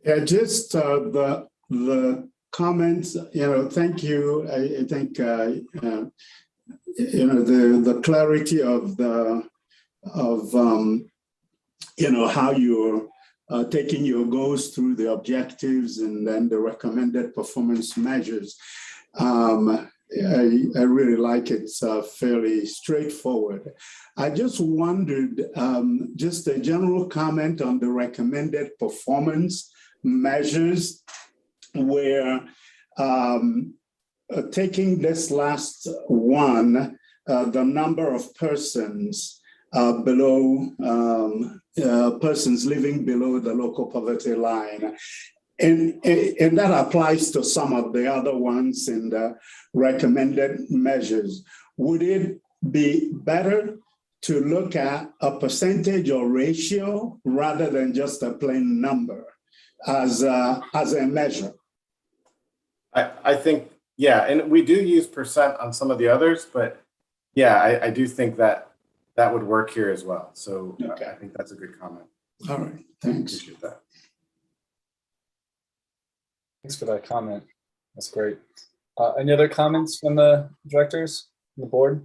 Yeah, just the comments, thank you. I think, the clarity of how you're taking your goals through the objectives and then the recommended performance measures. I really like it. It's fairly straightforward. I just wondered, just a general comment on the recommended performance measures, where taking this last one, the number of persons below, persons living below the local poverty line. And that applies to some of the other ones in the recommended measures. Would it be better to look at a percentage or ratio rather than just a plain number as a measure?
I think, yeah, and we do use percent on some of the others, but yeah, I do think that would work here as well. So okay. I think that's a good comment.
All right, thanks.
Appreciate that.
Thanks for that comment. That's great. Any other comments from the directors, from the board?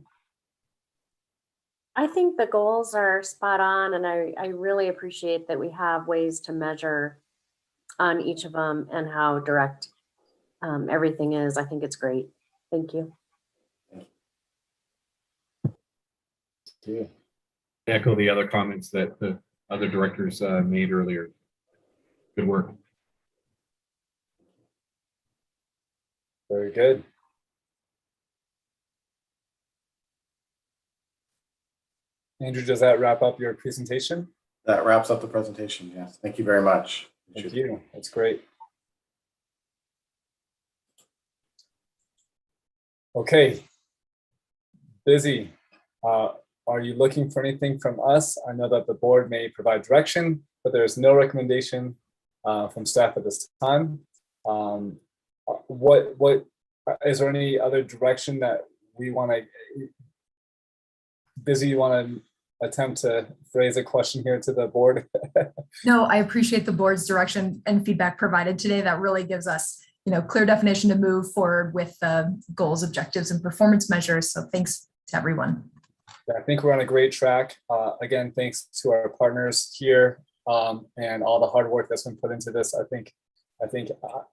I think the goals are spot on, and I really appreciate that we have ways to measure on each of them and how direct everything is. I think it's great. Thank you.
Yeah.
Echo the other comments that the other directors made earlier. Good work.
Very good. Andrew, does that wrap up your presentation?
That wraps up the presentation, yes. Thank you very much.
Thank you. That's great. Okay. Busy. Are you looking for anything from us? I know that the board may provide direction, but there's no recommendation from staff at this time. What is there any other direction that we want to? Busy, you want to attempt to phrase a question here to the board?
No, I appreciate the board's direction and feedback provided today. That really gives us, clear definition to move forward with the goals, objectives, and performance measures. So thanks to everyone.
I think we're on a great track. Again, thanks to our partners here and all the hard work that's been put into this. I think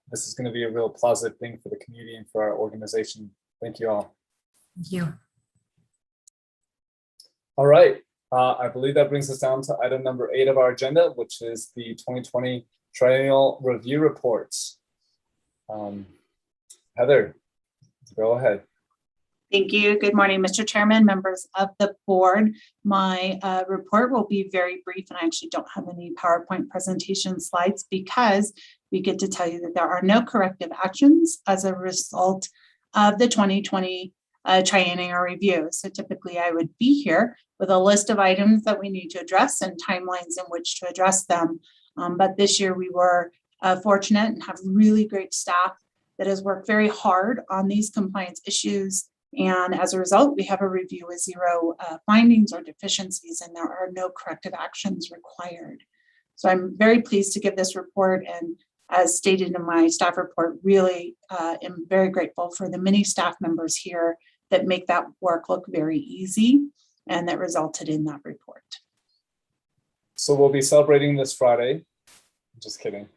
this is going to be a real positive thing for the community and for our organization. Thank you all.
Thank you.
All right. I believe that brings us down to item number 8 of our agenda, which is the 2020 Triennial Review Reports. Heather, go ahead.
Thank you. Good morning, Mr. Chairman, members of the board. My report will be very brief, and I actually don't have any PowerPoint presentation slides because we get to tell you that there are no corrective actions as a result of the 2020 triennial review. So typically I would be here with a list of items that we need to address and timelines in which to address them. But this year we were fortunate and have really great staff that has worked very hard on these compliance issues. And as a result, we have a review with 0 findings or deficiencies, and there are no corrective actions required. So I'm very pleased to give this report, and as stated in my staff report, really am very grateful for the many staff members here that make that work look very easy and that resulted in that report.
So we'll be celebrating this Friday. Just kidding.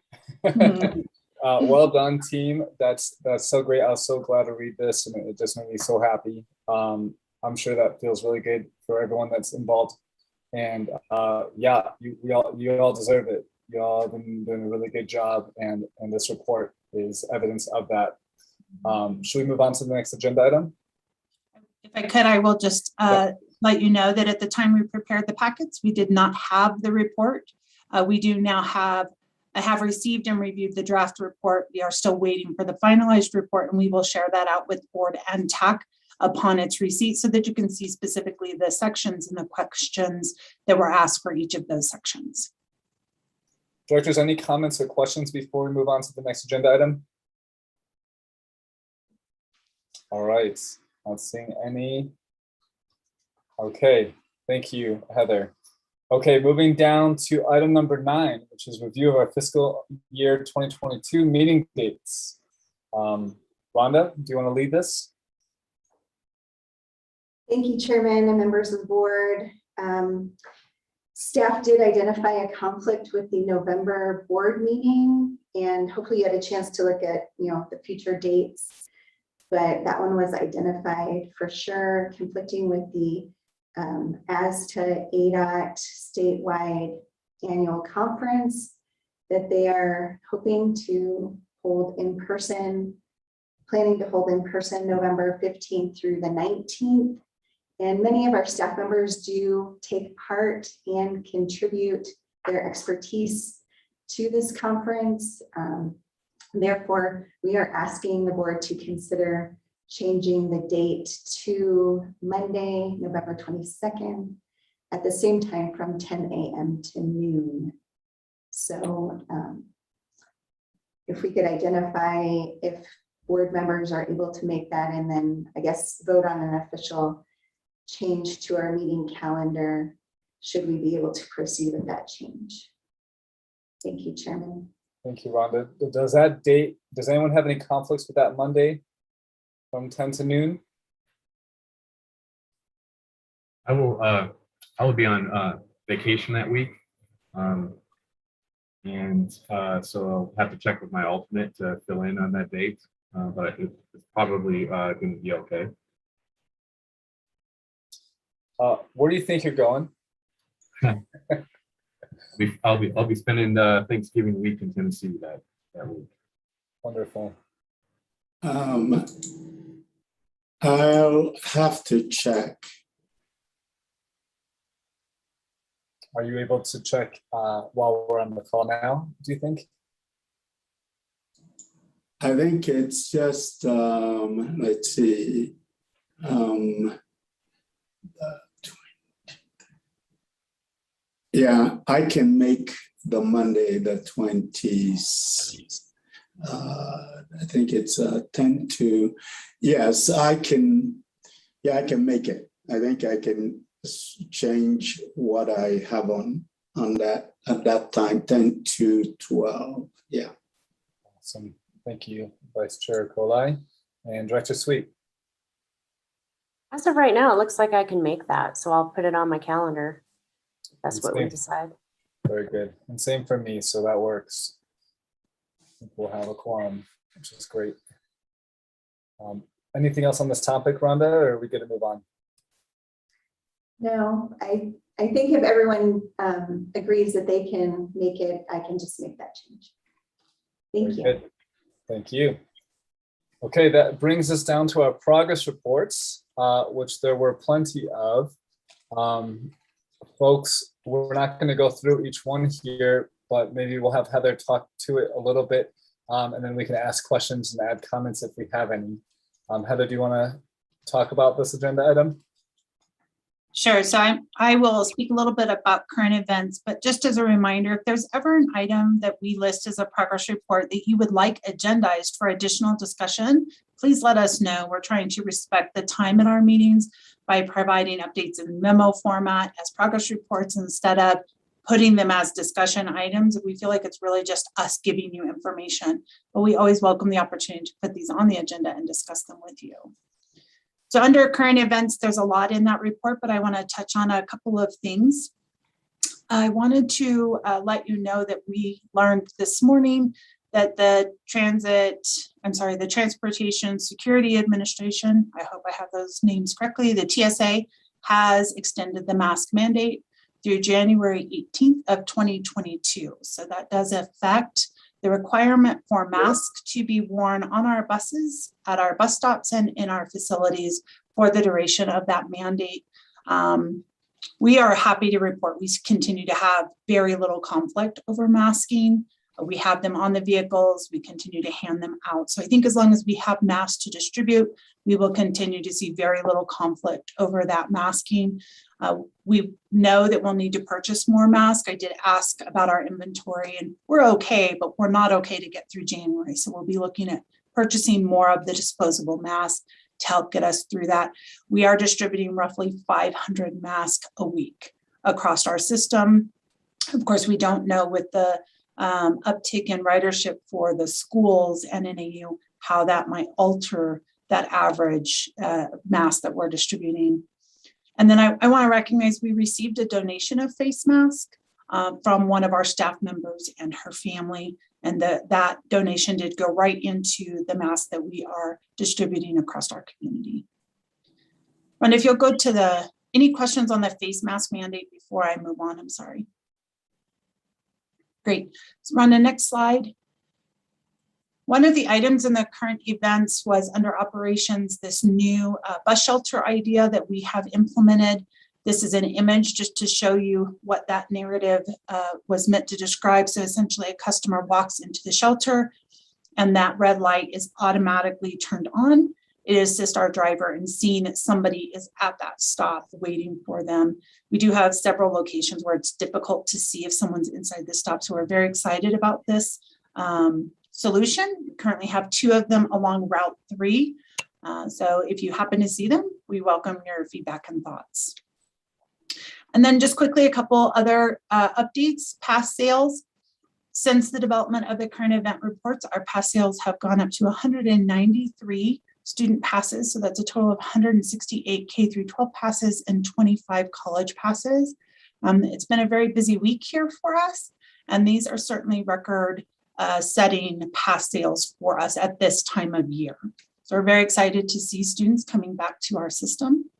Well done, team. That's so great. I was so glad to read this, and it just made me so happy. I'm sure that feels really good for everyone that's involved. And yeah, you all deserve it. You all have been doing a really good job, and this report is evidence of that. Should we move on to the next agenda item?
If I could, I will just let you know that at the time we prepared the packets, we did not have the report. We do now have received and reviewed the draft report. We are still waiting for the finalized report, and we will share that out with board and TAC upon its receipt so that you can see specifically the sections and the questions that were asked for each of those sections.
Directors, any comments or questions before we move on to the next agenda item? All right, not seeing any. Okay, thank you, Heather. Okay, moving down to item number 9, which is review of our fiscal year 2022 meeting dates. Rhonda, do you want to lead this?
Thank you, Chairman and members of the board. Staff did identify a conflict with the November board meeting, and hopefully you had a chance to look at, the future dates, but that one was identified for sure, conflicting with the ASTA ADOT statewide annual conference that they are hoping to hold in person, planning to hold in person November 15th through the 19th. And many of our staff members do take part and contribute their expertise to this conference. Therefore, we are asking the board to consider changing the date to Monday, November 22nd, at the same time from 10 a.m. to noon. So if we could identify if board members are able to make that, and then I guess vote on an official change to our meeting calendar, should we be able to proceed with that change. Thank you, Chairman.
Thank you, Rhonda. Does anyone have any conflicts with that Monday from 10 to noon?
I will be on vacation that week. So I'll have to check with my alternate to fill in on that date, but it's probably going to be okay.
Where do you think you're going?
I'll be spending Thanksgiving week in Tennessee that week.
Wonderful.
I'll have to check.
Are you able to check while we're on the call now, do you think?
I think it's just, let's see. Yeah, I can make the Monday, the 20th. I think it's 10 to, yes, I can make it. I think I can change what I have on that at that time, 10 to 12. Yeah.
Awesome. Thank you, Vice Chair Colai and Director Sweet.
As of right now, it looks like I can make that, so I'll put it on my calendar. If that's what we
Same.
decide.
Very good. And same for me, so that works. I think we'll have a quorum, which is great. Anything else on this topic, Rhonda, or are we good to move on?
No, I think if everyone agrees that they can make it, I can just make that change. Thank
Very
you.
good. Thank you. Okay, that brings us down to our progress reports, which there were plenty of. Folks, we're not going to go through each one here, but maybe we'll have Heather talk to it a little bit, and then we can ask questions and add comments if we have any. Heather, do you want to talk about this agenda item?
Sure. So I will speak a little bit about current events, but just as a reminder, if there's ever an item that we list as a progress report that you would like agendized for additional discussion, please let us know. We're trying to respect the time in our meetings by providing updates in memo format as progress reports instead of putting them as discussion items. We feel like it's really just us giving you information, but we always welcome the opportunity to put these on the agenda and discuss them with you. So under current events, there's a lot in that report, but I want to touch on a couple of things. I wanted to let you know that we learned this morning that the Transportation Security Administration, I hope I have those names correctly, the TSA has extended the mask mandate through January 18th of 2022. So that does affect the requirement for masks to be worn on our buses, at our bus stops, and in our facilities for the duration of that mandate. We are happy to report we continue to have very little conflict over masking. We have them on the vehicles. We continue to hand them out. So I think as long as we have masks to distribute, we will continue to see very little conflict over that masking. We know that we'll need to purchase more masks. I did ask about our inventory and we're okay, but we're not okay to get through January. So we'll be looking at purchasing more of the disposable masks to help get us through that. We are distributing roughly 500 masks a week across our system. Of course, we don't know with the uptick in ridership for the schools and NAU, how that might alter that average mask that we're distributing. And then I want to recognize we received a donation of face mask from one of our staff members and her family. And that donation did go right into the mask that we are distributing across our community. And if you'll go to any questions on the face mask mandate before I move on, I'm sorry. Great. So on the next slide. One of the items in the current events was under operations, this new bus shelter idea that we have implemented. This is an image just to show you what that narrative was meant to describe. So essentially a customer walks into the shelter and that red light is automatically turned on. It assists our driver in seeing that somebody is at that stop waiting for them. We do have several locations where it's difficult to see if someone's inside the stop. So we're very excited about this solution. We currently have 2 of them along Route 3. So if you happen to see them, we welcome your feedback and thoughts. And then just quickly, a couple other updates, pass sales. Since the development of the current event reports, our pass sales have gone up to 193 student passes. So that's a total of 168 K-12 passes and 25 college passes. It's been a very busy week here for us. And these are certainly record setting pass sales for us at this time of year. So we're very excited to see students coming back to our system.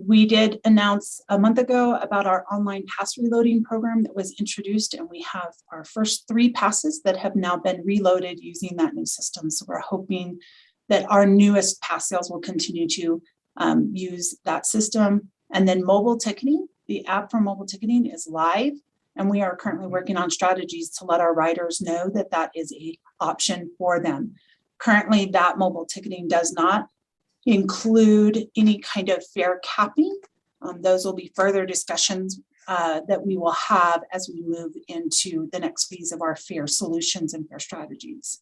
We did announce a month ago about our online pass reloading program that was introduced, and we have our first 3 passes that have now been reloaded using that new system. So we're hoping that our newest pass sales will continue to use that system. And then mobile ticketing, the app for mobile ticketing is live, and we are currently working on strategies to let our riders know that that is an option for them. Currently, that mobile ticketing does not include any kind of fare capping. Those will be further discussions that we will have as we move into the next phase of our fare solutions and fare strategies.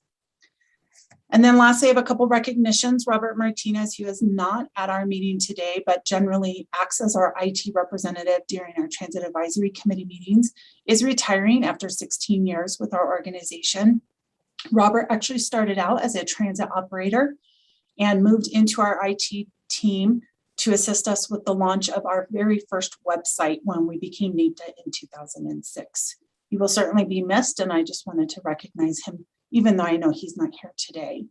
And then lastly, I have a couple recognitions. Robert Martinez, who is not at our meeting today, but generally acts as our IT representative during our Transit Advisory Committee meetings, is retiring after 16 years with our organization. Robert actually started out as a transit operator and moved into our IT team to assist us with the launch of our very first website when we became NAPTA in 2006. He will certainly be missed, and I just wanted to recognize him, even though I know he's not here today.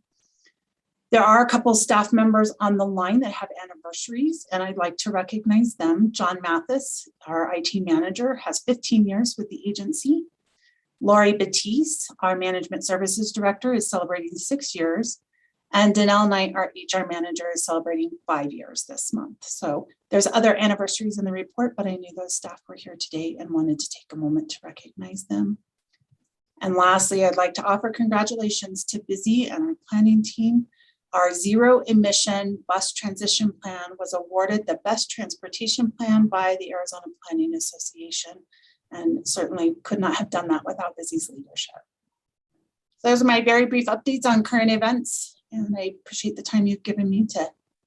There are a couple staff members on the line that have anniversaries, and I'd like to recognize them. John Mathis, our IT manager, has 15 years with the agency. Lori Batiste, our management services director, is celebrating 6 years. And Danelle Knight, our HR manager, is celebrating 5 years this month. So there's other anniversaries in the report, but I knew those staff were here today and wanted to take a moment to recognize them. And lastly, I'd like to offer congratulations to Busy and our planning team. Our zero emission bus transition plan was awarded the best transportation plan by the Arizona Planning Association, and certainly could not have done that without Busy's leadership. So those are my very brief updates on current events, and I appreciate the time you've given me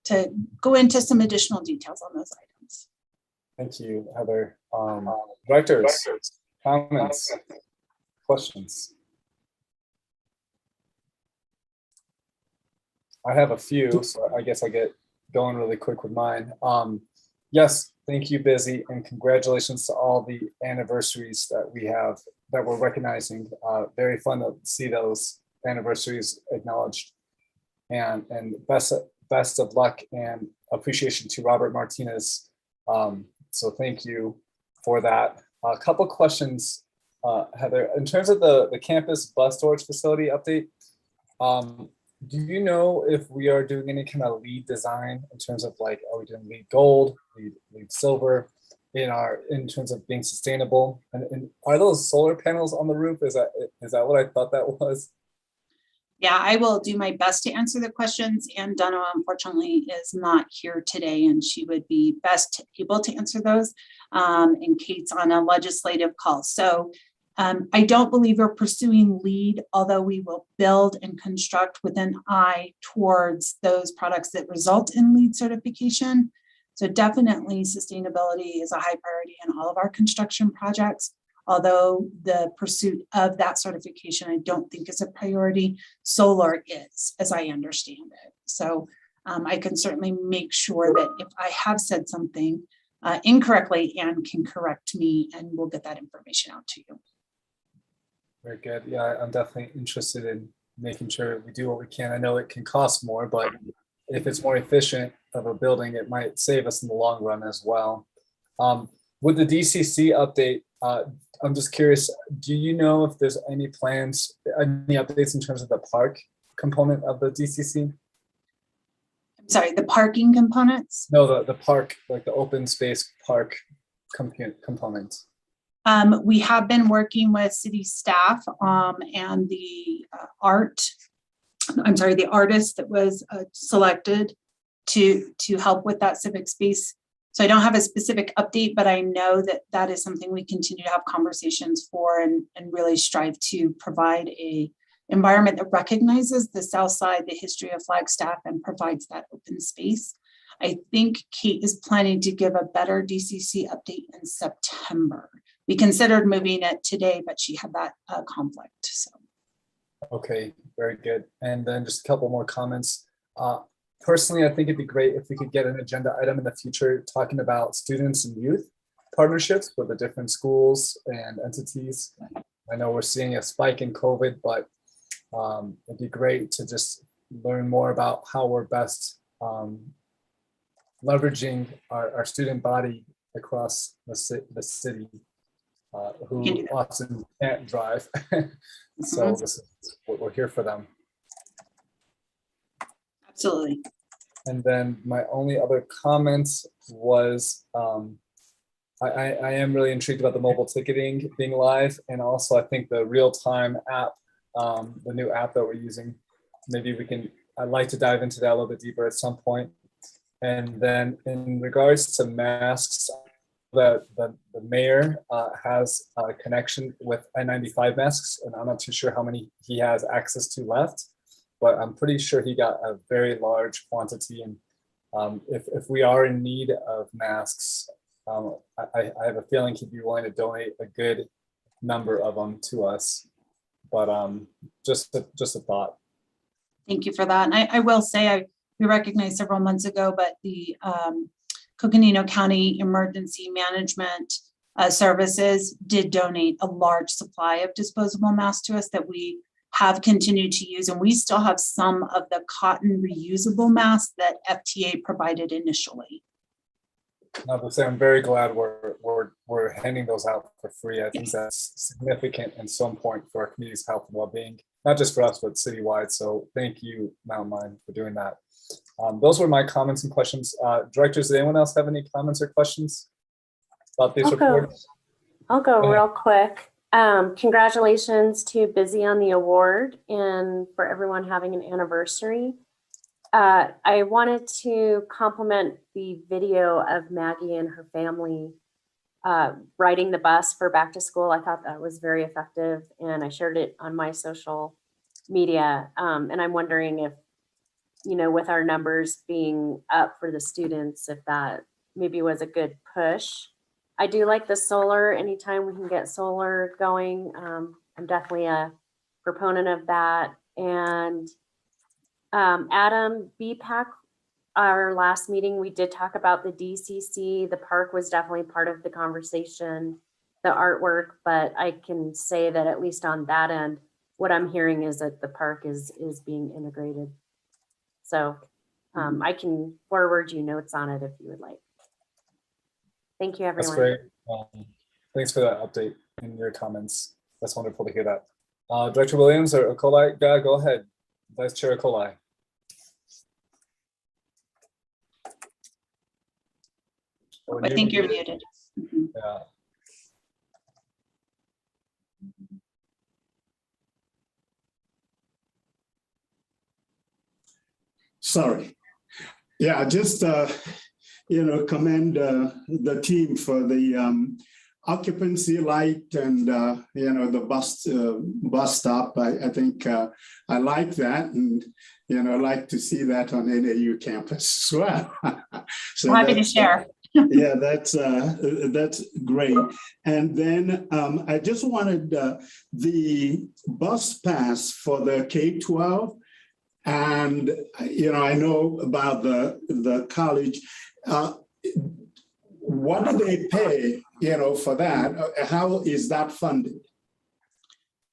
to go into some additional details on those items.
Thank you, Heather. Directors, comments, questions? I have a few, so I guess I get going really quick with mine. Yes, thank you, Busy, and congratulations to all the anniversaries that we have, that we're recognizing. Very fun to see those anniversaries acknowledged. And best of luck and appreciation to Robert Martinez. So thank you for that. A couple questions, Heather. In terms of the campus bus storage facility update, do you know if we are doing any kind of LEED design in terms of like, are we doing LEED gold, LEED silver in terms of being sustainable? And are those solar panels on the roof? Is that what I thought that was?
Yeah, I will do my best to answer the questions, and Donna unfortunately is not here today, and she would be best able to answer those. And Kate's on a legislative call. So I don't believe we're pursuing LEED, although we will build and construct with an eye towards those products that result in LEED certification. So definitely sustainability is a high priority in all of our construction projects. Although the pursuit of that certification, I don't think is a priority. Solar is, as I understand it. So I can certainly make sure that if I have said something incorrectly, Anne can correct me, and we'll get that information out to you.
Very good. Yeah, I'm definitely interested in making sure we do what we can. I know it can cost more, but if it's more efficient of a building, it might save us in the long run as well. With the DCC update, I'm just curious, do you know if there's any plans, any updates in terms of the park component of the DCC?
I'm sorry, the parking components?
No, the park, like the open space park component.
We have been working with city staff and the the artist that was selected to help with that civic space. So I don't have a specific update, but I know that that is something we continue to have conversations for and really strive to provide a environment that recognizes the South Side, the history of Flagstaff, and provides that open space. I think Kate is planning to give a better DCC update in September. We considered moving it today, but she had that conflict. So.
Okay, very good. And then just a couple more comments. Personally, I think it'd be great if we could get an agenda item in the future talking about students and youth partnerships with the different schools and entities. I know we're seeing a spike in COVID, but it'd be great to just learn more about how we're best leveraging our student body across the city who often can't drive. So this is what we're here for them.
Absolutely.
And then my only other comments was I am really intrigued about the mobile ticketing being live, and also I think the real-time app, the new app that we're using, maybe I'd like to dive into that a little bit deeper at some point. And then in regards to masks, the mayor has a connection with N95 masks, and I'm not too sure how many he has access to left, but I'm pretty sure he got a very large quantity. And if we are in need of masks, I have a feeling he'd be willing to donate a good number of them to us. But just a thought.
Thank you for that. And I will say we recognized several months ago, but the Coconino County Emergency Management Services did donate a large supply of disposable masks to us that we have continued to use. And we still have some of the cotton reusable masks that FTA provided initially.
No, but I'm very glad we're handing those out for free. I think that's significant and so important for our community's health and well-being, not just for us, but citywide. So thank you, Mountain Line, for doing that. Those were my comments and questions. Directors, does anyone else have any comments or questions about these reports?
I'll go real quick. Congratulations to Busy on the award and for everyone having an anniversary. I wanted to compliment the video of Maggie and her family riding the bus for back to school. I thought that was very effective, and I shared it on my social media. And I'm wondering if, you know, with our numbers being up for the students, if that maybe was a good push. I do like the solar. Anytime we can get solar going, I'm definitely a proponent of that. And Adam, BPAC, our last meeting, we did talk about the DCC. The park was definitely part of the conversation, the artwork, but I can say that at least on that end, what I'm hearing is that the park is being integrated. So I can forward you notes on it if you would like. Thank you, everyone.
That's great. Thanks for that update in your comments. That's wonderful to hear that. Director Williams or Okolai, go ahead. Vice Chair Okolai.
I think you're muted.
Yeah.
Sorry. Yeah, just, commend the team for the occupancy light and, the bus stop. I think I like that, and, I like to see that on NAU campus as well. So
I'm happy to share.
Yeah, that's great. And then I just wanted the bus pass for the K-12. And, I know about the college. What do they pay, for that? How is that funded?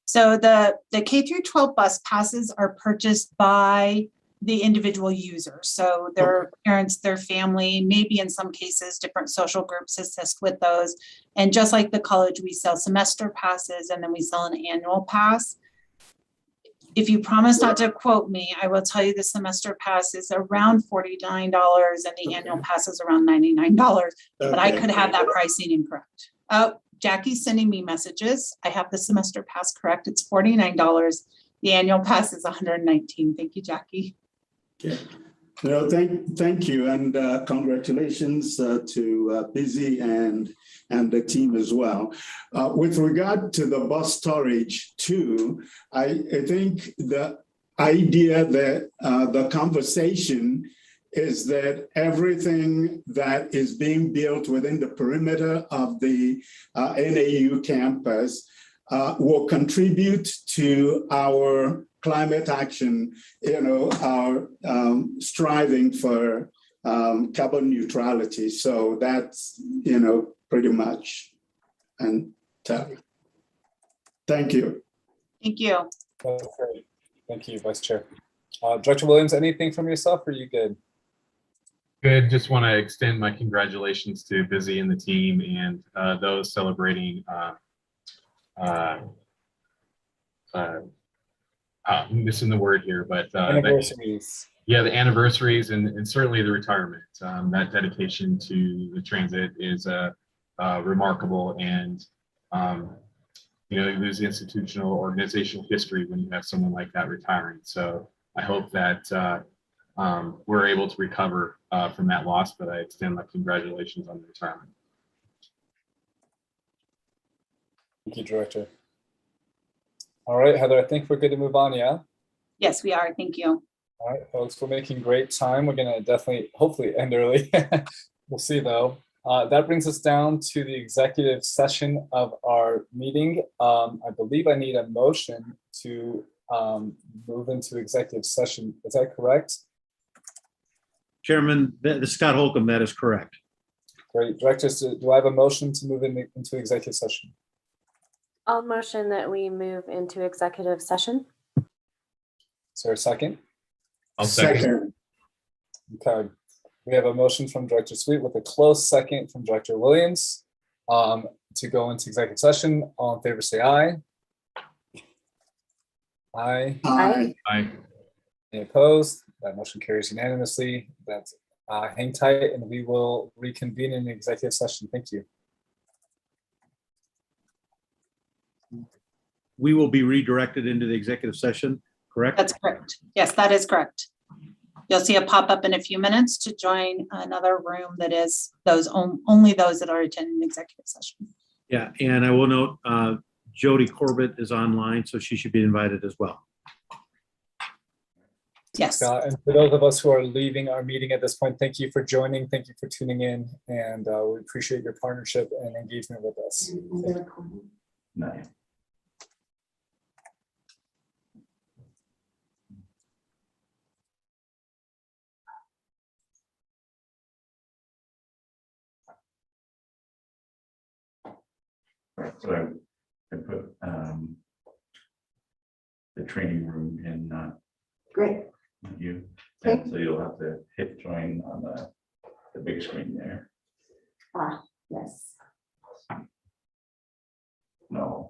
So the K through 12 bus passes are purchased by the individual user. So their parents, their family, maybe in some cases, different social groups assist with those. And just like the college, we sell semester passes and then we sell an annual pass. If you promise not to quote me, I will tell you the semester pass is around $49 and the annual pass is around $99, but I could have that pricing incorrect. Oh, Jackie's sending me messages. I have the semester pass correct. It's $49. The annual pass is $119. Thank you, Jackie.
Okay. No, thank you, and congratulations to Busy and the team as well. With regard to the bus storage too, I think the idea that the conversation is that everything that is being built within the perimeter of the NAU campus will contribute to our climate action, our striving for carbon neutrality. So that's, pretty much. And thank you.
Thank you.
That's great. Thank you, Vice Chair. Director Williams, anything from yourself, or are you good?
Good. Just want to extend my congratulations to Busy and the team and those celebrating I'm missing the word here, but
anniversaries.
Yeah, the anniversaries and certainly the retirement. That dedication to the transit is remarkable, and you lose institutional organizational history when you have someone like that retiring. So I hope that we're able to recover from that loss, but I extend my congratulations on the retirement.
Thank you, Director. All right, Heather, I think we're good to move on, yeah?
Yes, we are. Thank you.
All right, folks, we're making great time. We're going to definitely, hopefully, end early. We'll see, though. That brings us down to the executive session of our meeting. I believe I need a motion to move into executive session. Is that correct?
Chairman, this is Scott Holcomb, that is correct.
Great. Directors, do I have a motion to move into executive session?
I'll motion that we move into executive session.
Is there a second?
I'll second.
Okay. We have a motion from Director Sweet with a close second from Director Williams to go into executive session. All in favor, say aye. Aye.
Aye.
Aye.
Any opposed? That motion carries unanimously. That's hang tight and we will reconvene in the executive session. Thank you.
We will be redirected into the executive session, correct?
That's correct. Yes, that is correct. You'll see a pop-up in a few minutes to join another room that is only those that are attending executive session.
Yeah, and I will note, Jody Corbett is online, so she should be invited as well.
Yes.
Scott, and for those of us who are leaving our meeting at this point, thank you for joining. Thank you for tuning in, and we appreciate your partnership and engagement with us.
Nice.
Right, so I put the training room in
Great.
you,
Okay.
and so you'll have to hit join on the big screen there.
Yes.
No,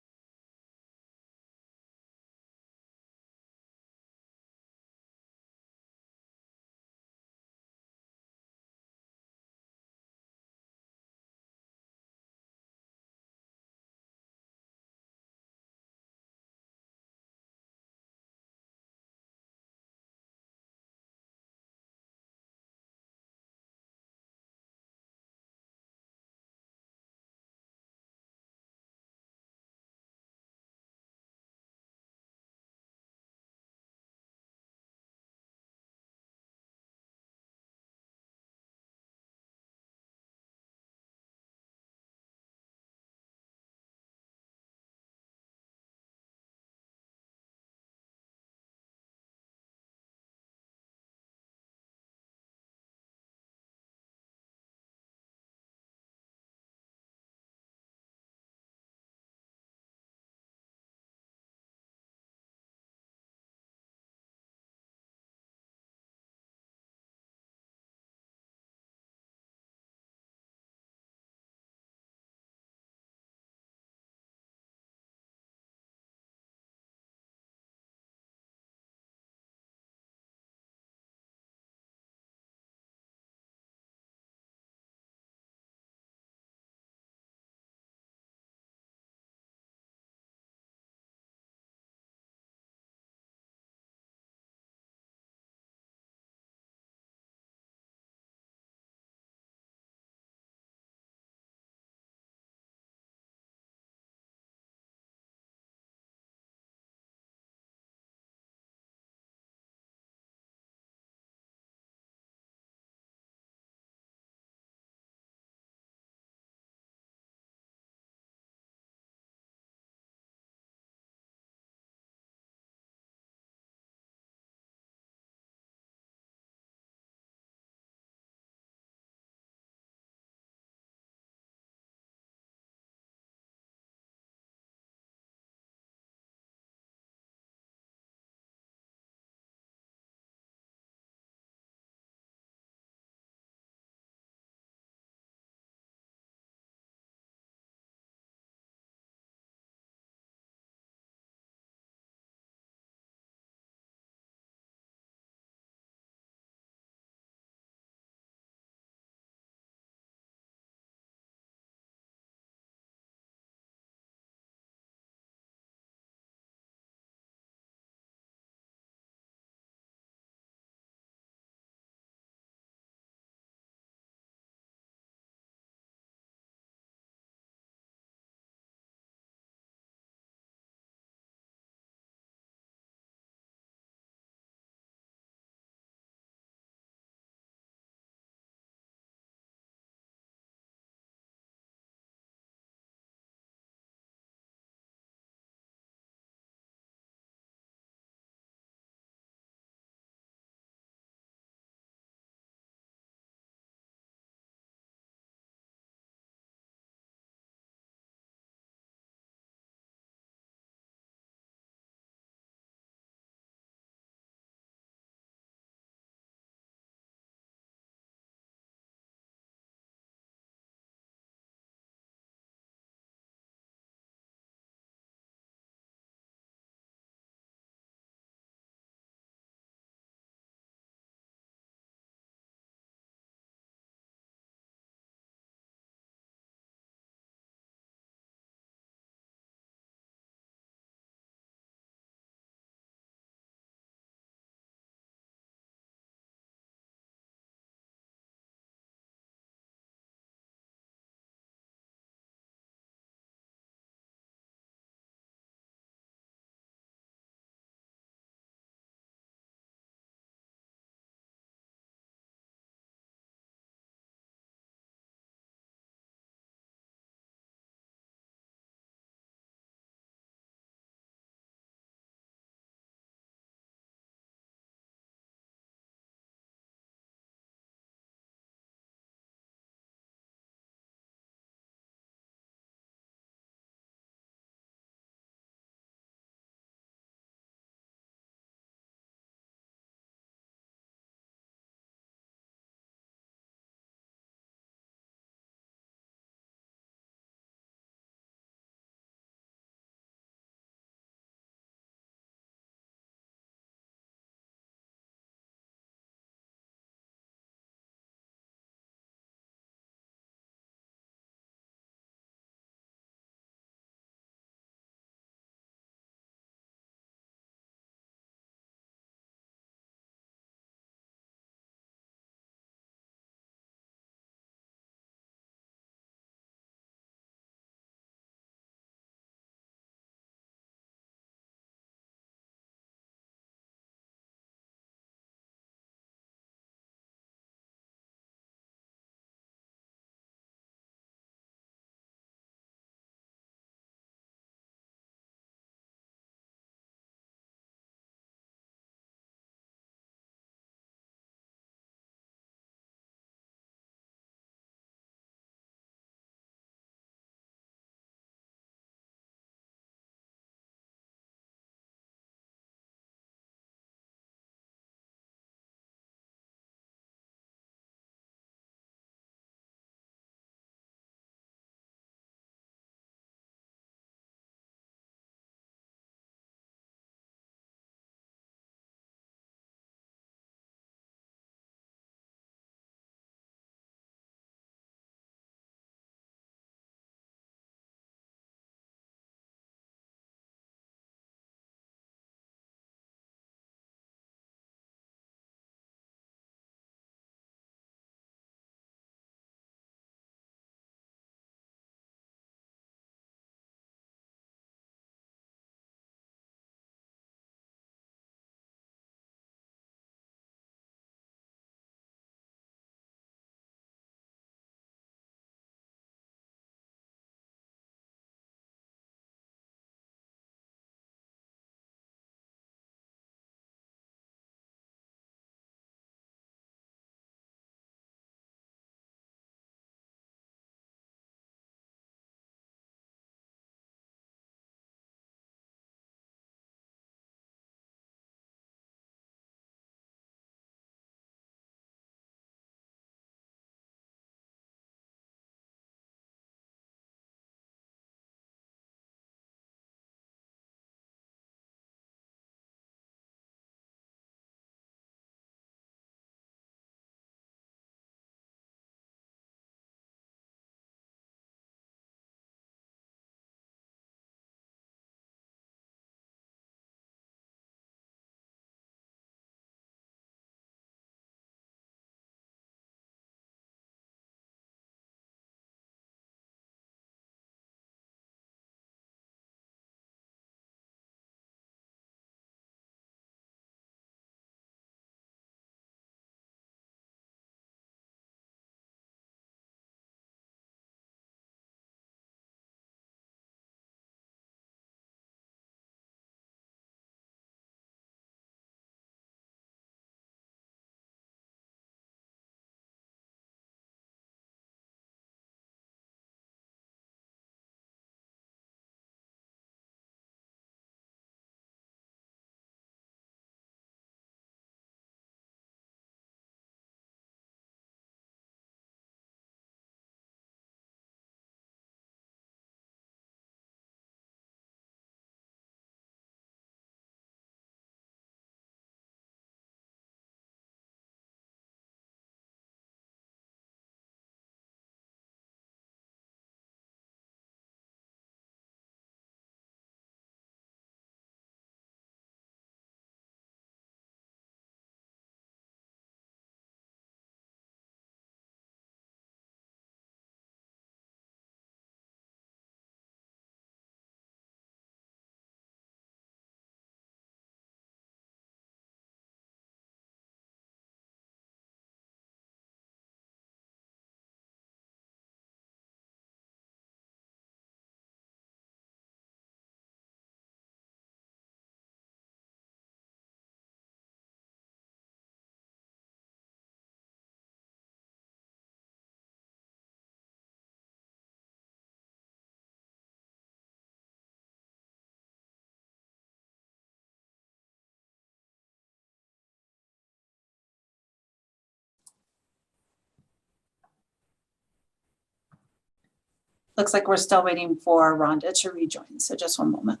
Looks like we're still waiting for Rhonda to rejoin, so just one moment.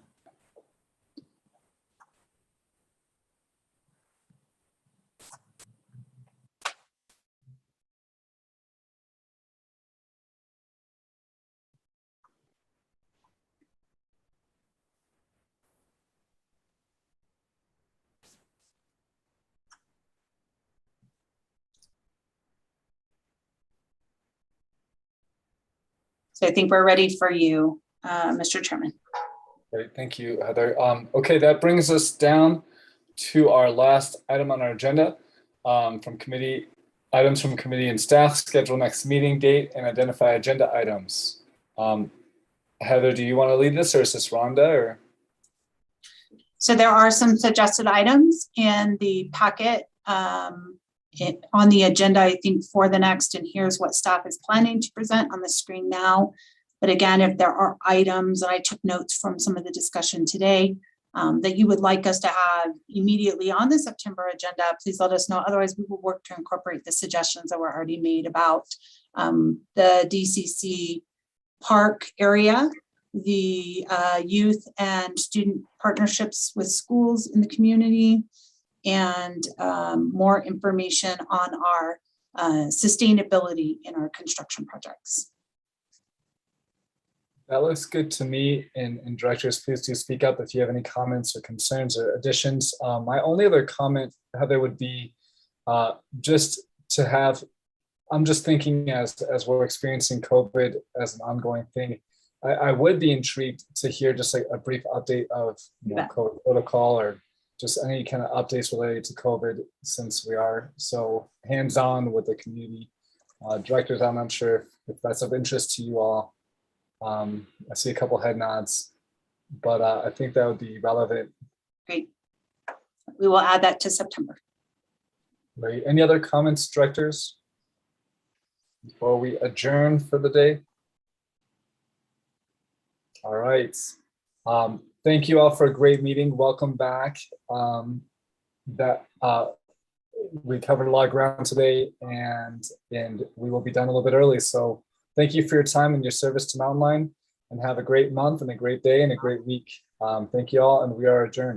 So I think we're ready for you, Mr. Chairman.
Great, thank you, Heather. Okay, that brings us down to our last item on our agenda from committee, items from committee and staff, schedule next meeting date and identify agenda items. Heather, do you want to lead this, or is this Rhonda, or?
So there are some suggested items in the packet on the agenda, I think, for the next, and here's what staff is planning to present on the screen now. But again, if there are items, and I took notes from some of the discussion today, that you would like us to have immediately on the September agenda, please let us know. Otherwise, we will work to incorporate the suggestions that were already made about the DCC park area, the youth and student partnerships with schools in the community, and more information on our sustainability in our construction projects.
That looks good to me, and directors, please do speak up if you have any comments or concerns or additions. My only other comment, Heather, would be just to have, I'm just thinking as we're experiencing COVID as an ongoing thing, I would be intrigued to hear just like a brief update of COVID protocol, or just any kind of updates related to COVID, since we are so hands-on with the community. Directors, I'm not sure if that's of interest to you all. I see a couple head nods, but I think that would be relevant.
Great. We will add that to September.
Right. Any other comments, directors, before we adjourn for the day? All right. Thank you all for a great meeting. Welcome back. We covered a lot of ground today, and we will be done a little bit early. So thank you for your time and your service to Mountain Line, and have a great month and a great day and a great week. Thank you all, and we are adjourned.